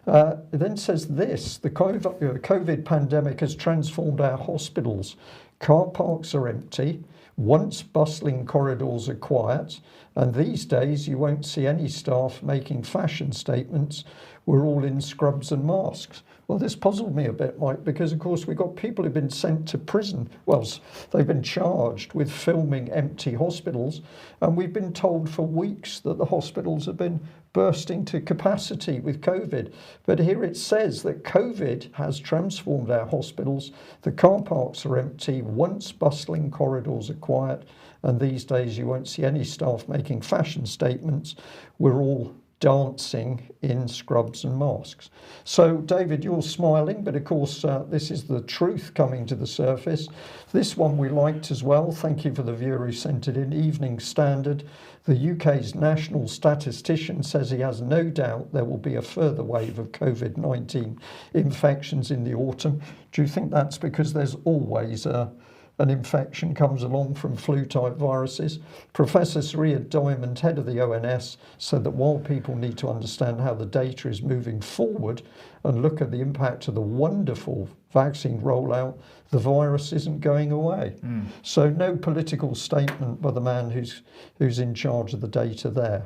It then says this: the COVID pandemic has transformed our hospitals. Car parks are empty. Once bustling corridors are quiet, and these days you won't see any staff making fashion statements. We're all in scrubs and masks. Well, this puzzled me a bit, Mike, because of course we've got people who've been sent to prison. Well, they've been charged with filming empty hospitals, and we've been told for weeks that the hospitals have been bursting to capacity with COVID. But here it says that COVID has transformed our hospitals. The car parks are empty. Once bustling corridors are quiet, and these days you won't see any staff making fashion statements. We're all dancing in scrubs and masks. So, David, you're smiling, but of course this is the truth coming to the surface. This one we liked as well. Thank you for the viewer who sent it in. Evening Standard. The UK's national statistician says he has no doubt there will be a further wave of COVID-19 infections in the autumn. Do you think that's because there's always an infection comes along from flu-type viruses? Professor Saria Diamond, head of the ONS, said that while people need to understand how the data is moving forward and look at the impact of the wonderful vaccine rollout, the virus isn't going away. So no political statement by the man who's in charge of the data there.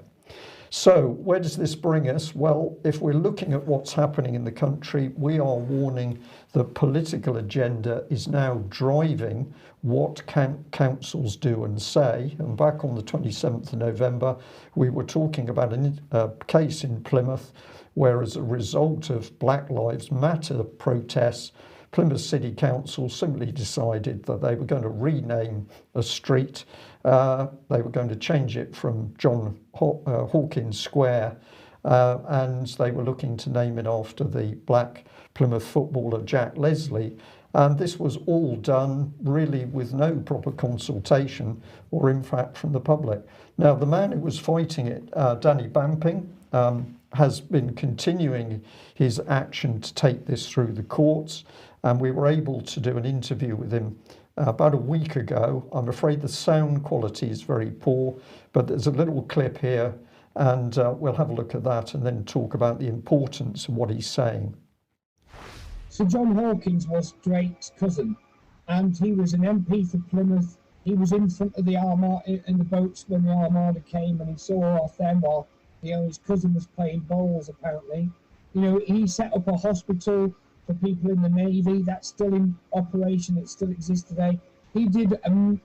So where does this bring us? Well, if we're looking at what's happening in the country, we are warning the political agenda is now driving what councils do and say. And back on the 27th of November, we were talking about a case in Plymouth where, as a result of Black Lives Matter protests, Plymouth City Council simply decided that they were going to rename a street. They were going to change it from John Hawkins Square, and they were looking to name it after the black Plymouth footballer Jack Leslie. And this was all done really with no proper consultation or impact from the public. Now, the man who was fighting it, Danny Bamping, has been continuing his action to take this through the courts, and we were able to do an interview with him about a week ago. I'm afraid the sound quality is very poor, but there's a little clip here, and we'll have a look at that and then talk about the importance of what he's saying. Sir John Hawkins was Drake's cousin, and he was an MP for Plymouth. He was in front of the Armada in the boats when the Armada came, and he saw off them while his cousin was playing bowls, apparently. He set up a hospital for people in the Navy that's still in operation. It still exists today. He did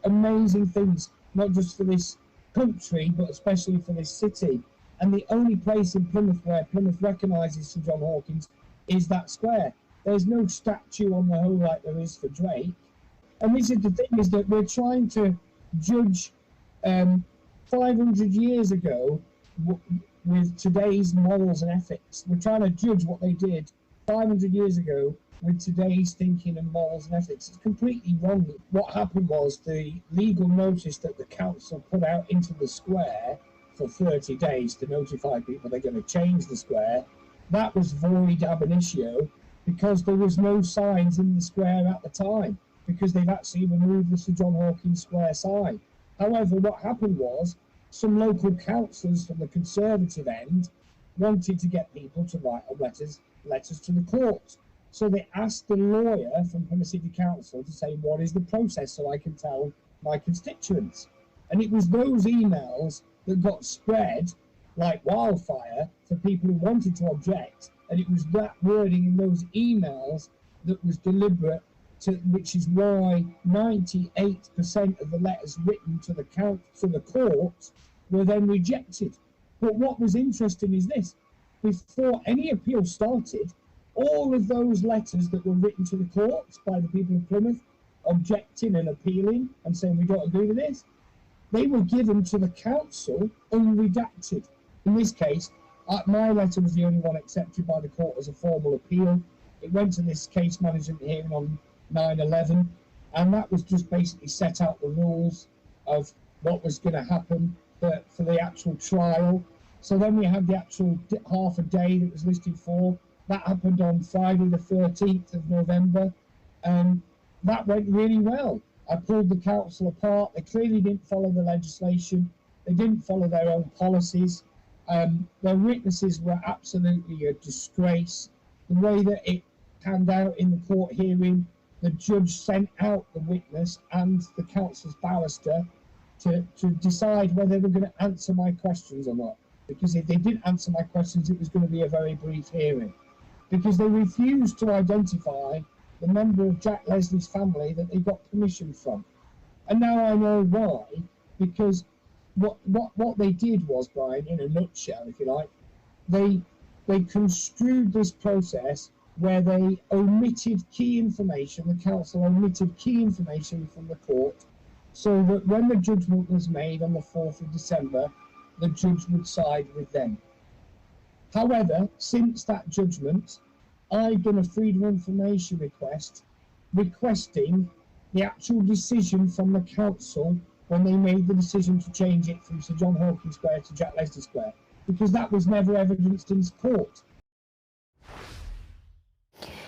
amazing things, not just for this country, but especially for this city. And the only place in Plymouth where Plymouth recognises Sir John Hawkins is that square. There's no statue on the whole like there is for Drake. And this is the thing, is that we're trying to judge 500 years ago with today's morals and ethics. We're trying to judge what they did 500 years ago with today's thinking and morals and ethics. It's completely wrong. What happened was the legal notice that the council put out into the square for 30 days to notify people they're going to change the square, that was void ab initio, because there was no signs in the square at the time, because they've actually removed the Sir John Hawkins Square sign. However, what happened was some local councillors from the Conservative end wanted to get people to write letters to the court. So they asked the lawyer from Plymouth City Council to say, what is the process, so I can tell my constituents? And it was those emails that got spread like wildfire for people who wanted to object. And it was that wording in those emails that was deliberate, which is why 98% of the letters written to the court were then rejected. But what was interesting is this: before any appeal started, all of those letters that were written to the courts by the people of Plymouth, objecting and appealing and saying we don't agree with this, they were given to the council unredacted. In this case, my letter was the only one accepted by the court as a formal appeal. It went to this case management hearing on 9/11, and that was just basically set out the rules of what was going to happen for the actual trial. So then we had the actual half a day that was listed for. That happened on Friday the 13th of November, and that went really well. I pulled the council apart. They clearly didn't follow the legislation. They didn't follow their own policies. Their witnesses were absolutely a disgrace. The way that it panned out in the court hearing, the judge sent out the witness and the council's barrister to decide whether they were going to answer my questions or not. Because if they didn't answer my questions, it was going to be a very brief hearing. Because they refused to identify the member of Jack Leslie's family that they got permission from. And now I know why, because what they did was, Brian, in a nutshell, if you like, they construed this process where they omitted key information, the council omitted key information from the court, so that when the judgment was made on the 4th of December, the judge would side with them. However, since that judgment, I've done a freedom of information request requesting the actual decision from the council when they made the decision to change it from Sir John Hawkins Square to Jack Leslie Square, because that was never evidenced in court.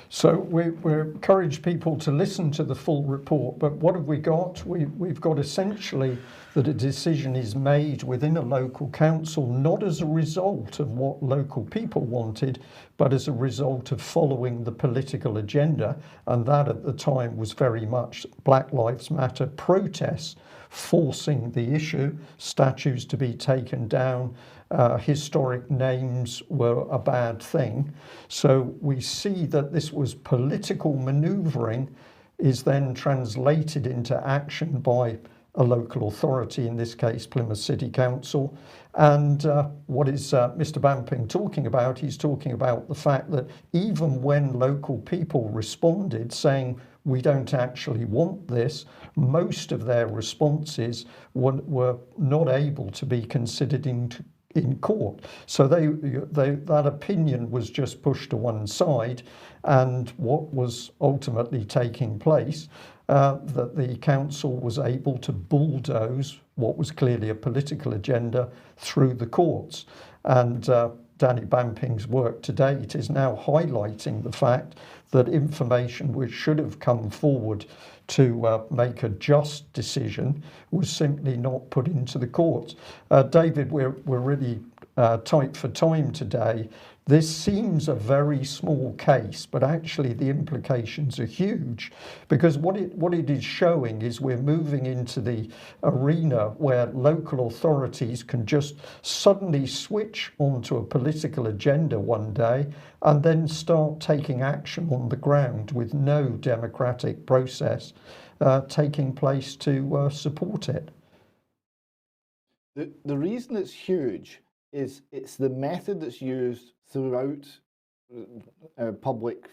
So we encourage people to listen to the full report, but what have we got? We've got essentially that a decision is made within a local council, not as a result of what local people wanted, but as a result of following the political agenda. And that at the time was very much Black Lives Matter protests, forcing the issue, statues to be taken down, historic names were a bad thing. So we see that this was political manoeuvring is then translated into action by a local authority, in this case Plymouth City Council. And what is Mr. Bamping talking about? He's talking about the fact that even when local people responded saying we don't actually want this, most of their responses were not able to be considered in court. So that opinion was just pushed to one side, and what was ultimately taking place, that the council was able to bulldoze what was clearly a political agenda through the courts. And Danny Bamping's work to date is now highlighting the fact that information which should have come forward to make a just decision was simply not put into the courts. David, we're really tight for time today. This seems a very small case, but actually the implications are huge, because what it is showing is we're moving into the arena where local authorities can just suddenly switch onto a political agenda one day and then start taking action on the ground with no democratic process taking place to support it. The reason it's huge is it's the method that's used throughout public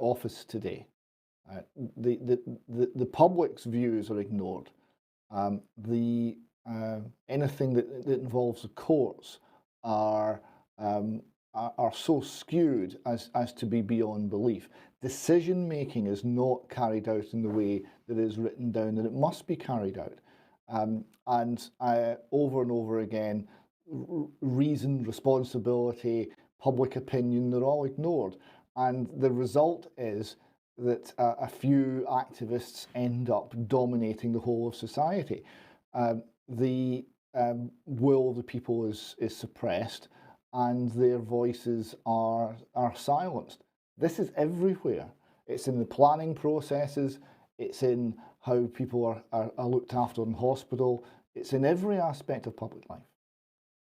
office today. The public's views are ignored. Anything that involves the courts are so skewed as to be beyond belief. Decision making is not carried out in the way that is written down that it must be carried out. And over and over again, reason, responsibility, public opinion, they're all ignored. And the result is that a few activists end up dominating the whole of society. The will of the people is suppressed, and their voices are silenced. This is everywhere. It's in the planning processes, it's in how people are looked after in hospital, it's in every aspect of public life.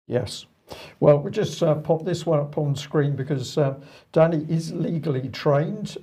Yes. Well, we'll just pop this one up on screen because Danny is legally trained.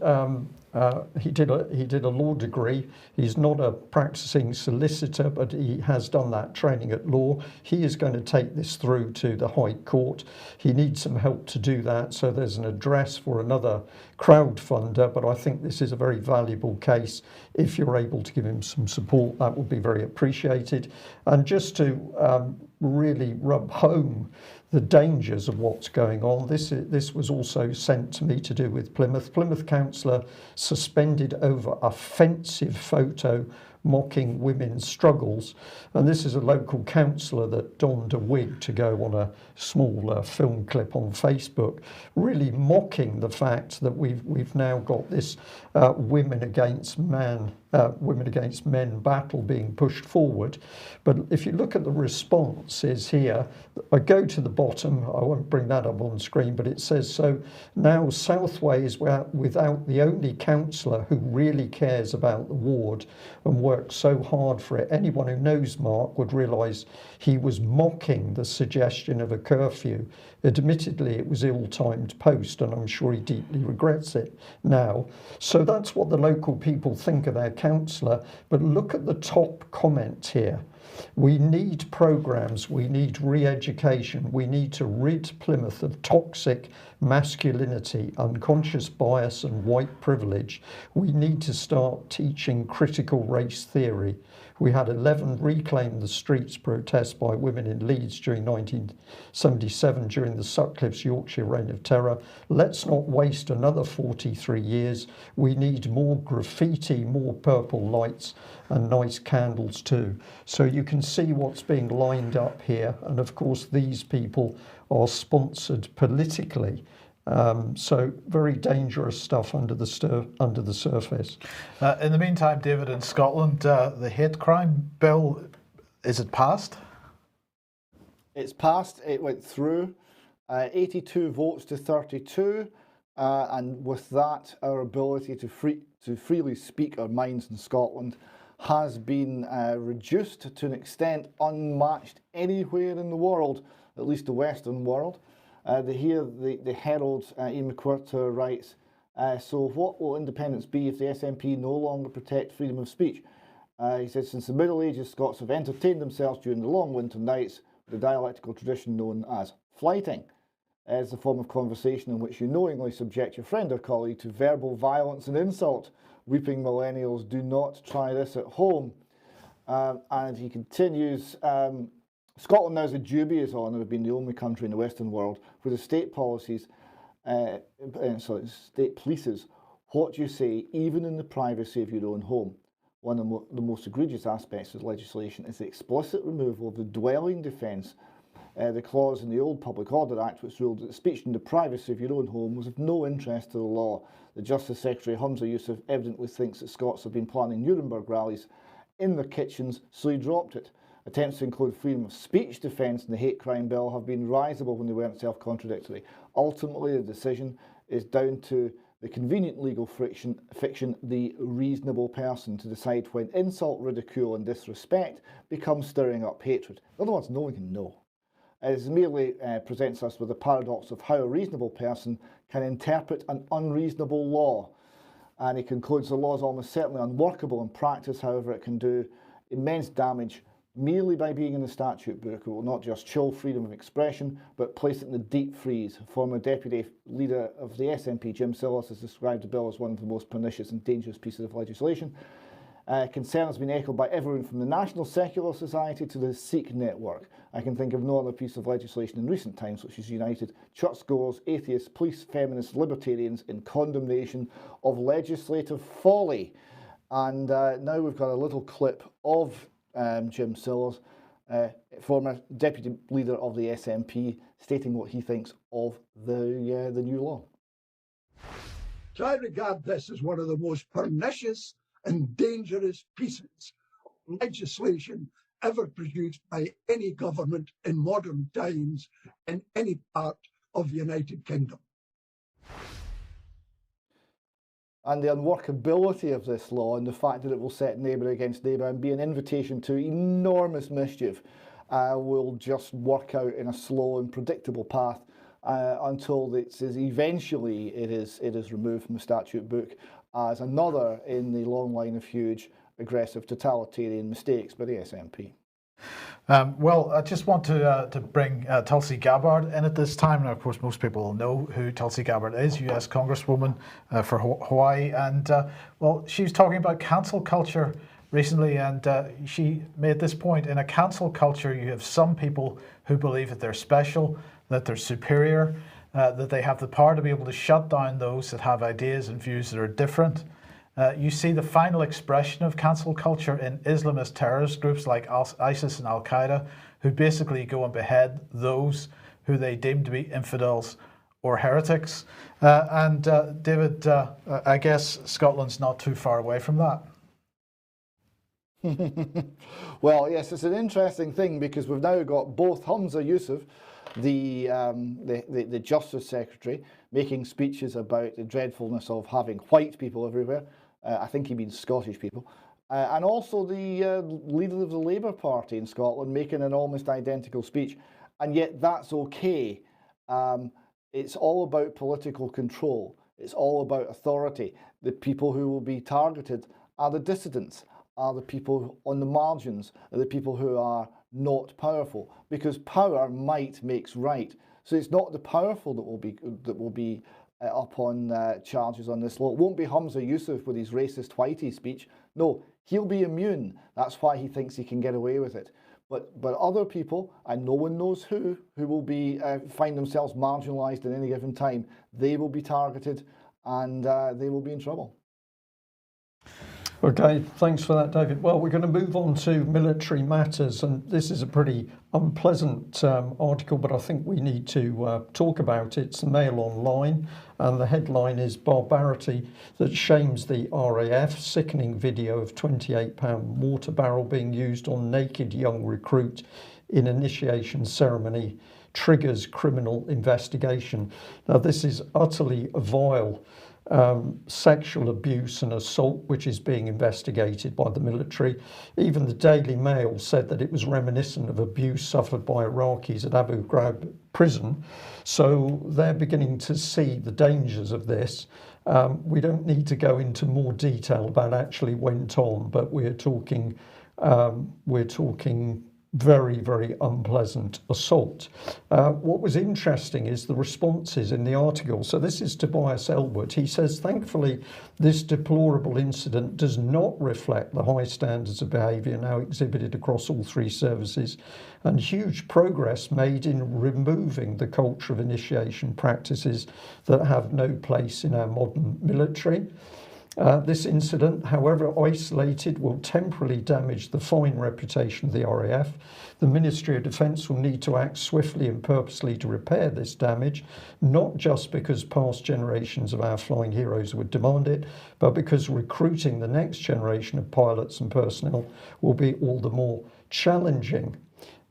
He did a law degree. He's not a practicing solicitor, but he has done that training at law. He is going to take this through to the High Court. He needs some help to do that, so there's an address for another crowdfunder, but I think this is a very valuable case. If you're able to give him some support, that would be very appreciated. And just to really rub home the dangers of what's going on. This was also sent to me to do with Plymouth. Plymouth councillor suspended over offensive photo mocking women's struggles. And this is a local councillor that donned a wig to go on a small film clip on Facebook, really mocking the fact that we've now got this women against men battle being pushed forward. But if you look at the responses here, I go to the bottom, I won't bring that up on screen, but it says, so now Southway is without the only councillor who really cares about the ward and works so hard for it. Anyone who knows Mark would realise he was mocking the suggestion of a curfew. Admittedly, it was ill-timed post, and I'm sure he deeply regrets it now. So that's what the local people think of their councillor. But look at the top comment here. We need programmes, we need re-education, we need to rid Plymouth of toxic masculinity, unconscious bias and white privilege. We need to start teaching critical race theory. We had 11 Reclaim the Streets protests by women in Leeds during 1977 during the Sutcliffe's Yorkshire Reign of Terror. Let's not waste another 43 years. We need more graffiti, more purple lights and nice candles too. So you can see what's being lined up here. And of course, these people are sponsored politically. So very dangerous stuff under the surface. In the meantime, David, in Scotland, the hate crime bill, is it passed? It's passed. It went through 82 votes to 32, and with that, our ability to freely speak our minds in Scotland has been reduced to an extent unmatched anywhere in the world, at least the Western world. The Herald, Ian McWhirter writes, so what will independence be if the SNP no longer protect freedom of speech? He says, since the Middle Ages, Scots have entertained themselves during the long winter nights with the dialectical tradition known as flighting. It's a form of conversation in which you knowingly subject your friend or colleague to verbal violence and insult. Weeping millennials, do not try this at home. And he continues, Scotland now has a dubious honour of being the only country in the Western world where the state policies, state polices what you say, even in the privacy of your own home. One of the most egregious aspects of legislation is the explicit removal of the dwelling defence, the clause in the old Public Order Act which ruled that speech in the privacy of your own home was of no interest to the law. The Justice Secretary Hearns Tweet evidently thinks that Scots have been planning Nuremberg rallies in their kitchens, so he dropped it. Attempts to include freedom of speech defence in the hate crime bill have been risible when they weren't self-contradictory. Ultimately, the decision is down to the convenient legal fiction, the reasonable person, to decide when insult, ridicule and disrespect become stirring up hatred. In other words, no one can know. It merely presents us with the paradox of how a reasonable person can interpret an unreasonable law. And he concludes the law is almost certainly unworkable in practice, however it can do immense damage merely by being in the statute book. It will not just chill freedom of expression, but place it in the deep freeze. Former Deputy Leader of the SNP, Jim Sillis, has described the bill as one of the most pernicious and dangerous pieces of legislation. Concern has been echoed by everyone from the National Secular Society to the Sikh network. I can think of no other piece of legislation in recent times which has united churchgoers, atheists, police, feminists, libertarians in condemnation of legislative folly. And now we've got a little clip of Jim Sillis, former Deputy Leader of the SNP, stating what he thinks of the new law. So I regard this as one of the most pernicious and dangerous pieces of legislation ever produced by any government in modern times in any part of the United Kingdom. And the unworkability of this law and the fact that it will set neighbour against neighbour and be an invitation to enormous mischief will just work out in a slow and predictable path until it is removed from the statute book as another in the long line of huge aggressive totalitarian mistakes by the SNP. Well, I just want to bring Tulsi Gabbard in at this time. Now, of course, most people will know who Tulsi Gabbard is, US Congresswoman for Hawaii. And, well, she was talking about cancel culture recently, and she made this point. In a cancel culture, you have some people who believe that they're special, that they're superior, that they have the power to be able to shut down those that have ideas and views that are different. You see the final expression of cancel culture in Islamist terrorist groups like ISIS and Al-Qaeda, who basically go and behead those who they deem to be infidels or heretics. David, I guess Scotland's not too far away from that. Well, yes, it's an interesting thing because we've now got both Hamza Yusuf, the Justice Secretary, making speeches about the dreadfulness of having white people everywhere. I think he means Scottish people. And also the leader of the Labour Party in Scotland making an almost identical speech. And yet that's okay. It's all about political control. It's all about authority. The people who will be targeted are the dissidents, are the people on the margins, are the people who are not powerful, because power might makes right. So it's not the powerful that will be up on charges on this law. It won't be Hamza Yusuf with his racist whitey speech. No, he'll be immune. That's why he thinks he can get away with it. But other people, and no one knows who will be find themselves marginalised at any given time, they will be targeted and they will be in trouble. Okay, thanks for that, David. Well, we're going to move on to military matters, and this is a pretty unpleasant article, but I think we need to talk about it. It's the Mail Online, and the headline is "Barbarity that shames the RAF. Sickening video of £28 mortar barrel being used on naked young recruit in initiation ceremony triggers criminal investigation." Now, this is utterly vile. sexual abuse and assault, which is being investigated by the military. Even the Daily Mail said that it was reminiscent of abuse suffered by Iraqis at Abu Ghraib prison. So they're beginning to see the dangers of this. We don't need to go into more detail about actually went on, but we're talking very, very unpleasant assault. What was interesting is the responses in the article. So this is Tobias Elwood. He says, thankfully, this deplorable incident does not reflect the high standards of behaviour now exhibited across all three services, and huge progress made in removing the culture of initiation practices that have no place in our modern military. This incident, however isolated, will temporarily damage the fine reputation of the RAF. The Ministry of Defence will need to act swiftly and purposely to repair this damage, not just because past generations of our flying heroes would demand it, but because recruiting the next generation of pilots and personnel will be all the more challenging.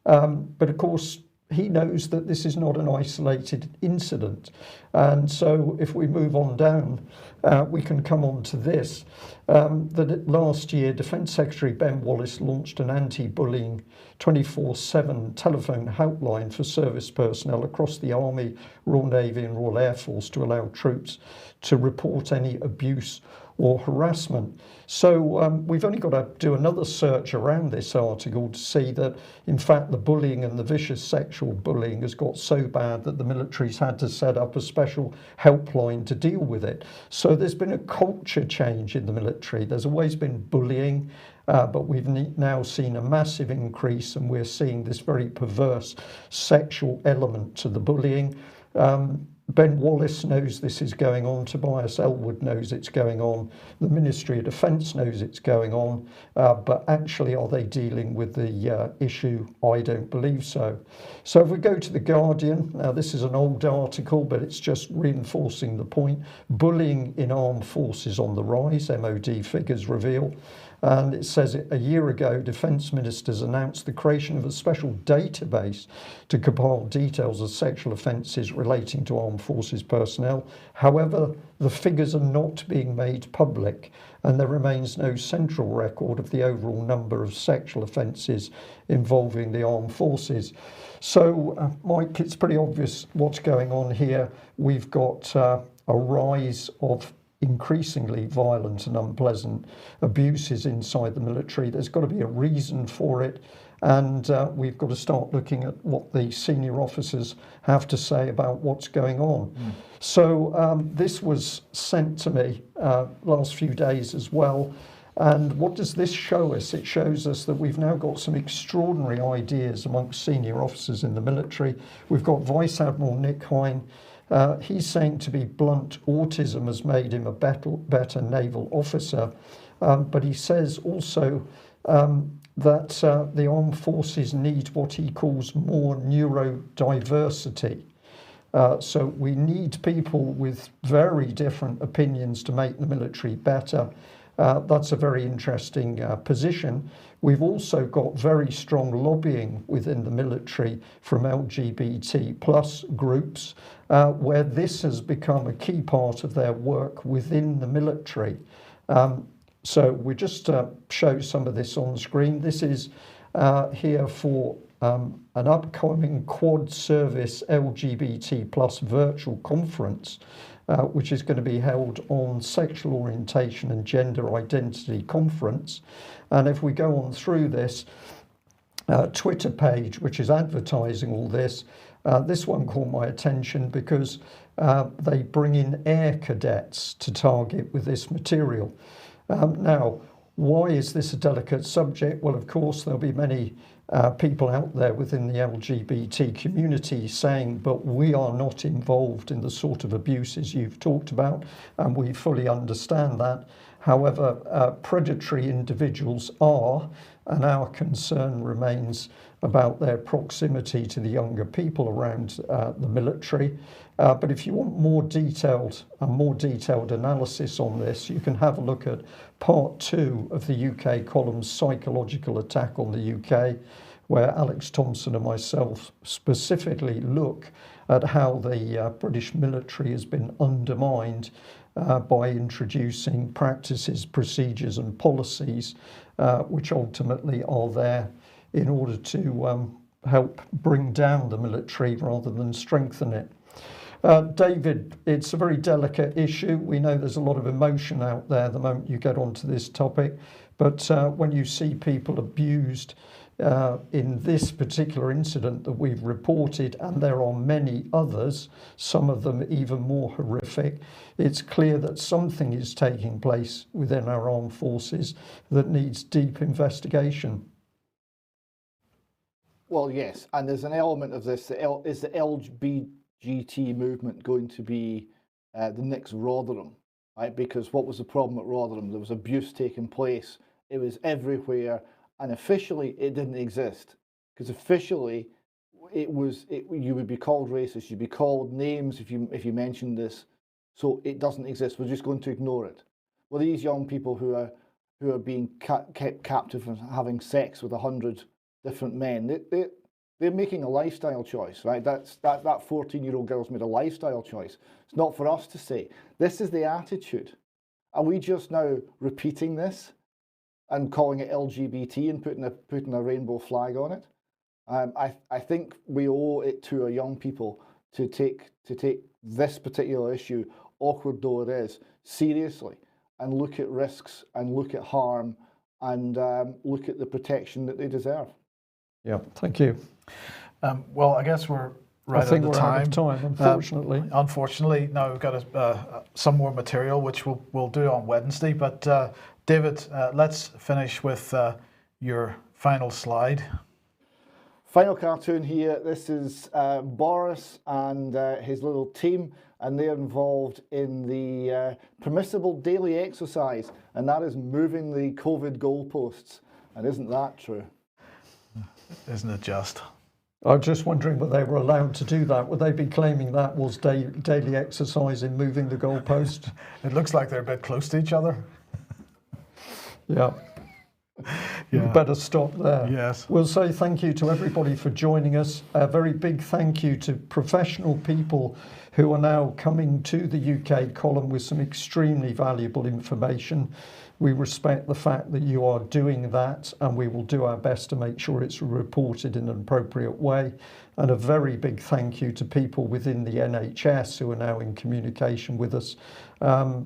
But of course, he knows that this is not an isolated incident. And so if we move on down, we can come on to this. That last year, Defence Secretary Ben Wallace launched an anti-bullying 24/7 telephone helpline for service personnel across the Army, Royal Navy and Royal Air Force to allow troops to report any abuse or harassment. So we've only got to do another search around this article to see that, in fact, the bullying and the vicious sexual bullying has got so bad that the military's had to set up a special helpline to deal with it. So there's been a culture change in the military. There's always been bullying, but we've now seen a massive increase, and we're seeing this very perverse sexual element to the bullying. Ben Wallace knows this is going on. Tobias Elwood knows it's going on. The Ministry of Defence knows it's going on. But actually, are they dealing with the issue? I don't believe so. So if we go to The Guardian, now this is an old article, but it's just reinforcing the point. Bullying in armed forces on the rise, MOD figures reveal. And it says a year ago, defence ministers announced the creation of a special database to compile details of sexual offences relating to armed forces personnel. However, the figures are not being made public, and there remains no central record of the overall number of sexual offences involving the armed forces. So, Mike, it's pretty obvious what's going on here. We've got a rise of increasingly violent and unpleasant abuses inside the military. There's got to be a reason for it, and we've got to start looking at what the senior officers have to say about what's going on. So this was sent to me last few days as well. And what does this show us? It shows us that we've now got some extraordinary ideas amongst senior officers in the military. We've got Vice Admiral Nick Hine. He's saying, to be blunt, autism has made him a better naval officer, but he says also that the armed forces need what he calls more neurodiversity. So we need people with very different opinions to make the military better. That's a very interesting position. We've also got very strong lobbying within the military from LGBT plus groups, where this has become a key part of their work within the military. So we just show some of this on screen. This is here for an upcoming Quad Service LGBT plus virtual conference, which is going to be held on Sexual Orientation and Gender Identity Conference. And if we go on through this Twitter page, which is advertising all this, this one caught my attention because they bring in air cadets to target with this material. Now, why is this a delicate subject? Well, of course, there'll be many people out there within the LGBT community saying, but we are not involved in the sort of abuses you've talked about, and we fully understand that. However, predatory individuals are, and our concern remains about their proximity to the younger people around the military. But if you want a more detailed analysis on this, you can have a look at part 2 of the UK column's Psychological Attack on the UK, where Alex Thompson and myself specifically look at how the British military has been undermined by introducing practices, procedures and policies which ultimately are there in order to help bring down the military rather than strengthen it. David, it's a very delicate issue. We know there's a lot of emotion out there the moment you get onto this topic, but when you see people abused in this particular incident that we've reported, and there are many others, some of them even more horrific, it's clear that something is taking place within our armed forces that needs deep investigation. Well, yes, and there's an element of this. Is the LGBT movement going to be the next Rotherham? Right? Because what was the problem at Rotherham? There was abuse taking place. It was everywhere, and officially it didn't exist. Because officially, you would be called racist. You'd be called names if you mentioned this. So it doesn't exist. We're just going to ignore it. Well, these young people who are being kept captive and having sex with 100 different men, they're making a lifestyle choice, right? That 14-year-old girl's made a lifestyle choice. It's not for us to say. This is the attitude. Are we just now repeating this and calling it LGBT and putting a rainbow flag on it? I think we owe it to our young people to take this particular issue, awkward though it is, seriously, and look at risks and look at harm and look at the protection that they deserve. Yeah, thank you. Well, I guess we're right I think out of we're time. out of time, unfortunately. Unfortunately, now we've got some more material, which we'll do on Wednesday. But David, let's finish with your final slide. Final cartoon here. This is Boris and his little team, and they're involved in the permissible daily exercise, and that is moving the COVID goalposts. And isn't that true? Isn't it just? I'm just wondering whether they were allowed to do that. Would they be claiming that was daily exercise in moving the goalpost? It looks like they're a bit close to each other. Yeah. You better stop there. Yes. We'll say thank you to everybody for joining us. A very big thank you to professional people who are now coming to the UK column with some extremely valuable information. We respect the fact that you are doing that, and we will do our best to make sure it's reported in an appropriate way. And a very big thank you to people within the NHS who are now in communication with us,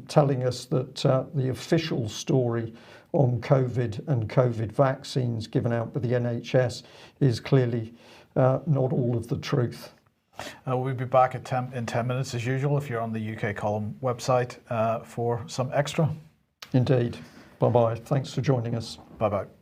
telling us that the official story on COVID and COVID vaccines given out by the NHS is clearly not all of the truth. We'll be back in 10 minutes as usual if you're on the UK column website for some extra. Indeed. Bye-bye. Thanks for joining us. Bye-bye.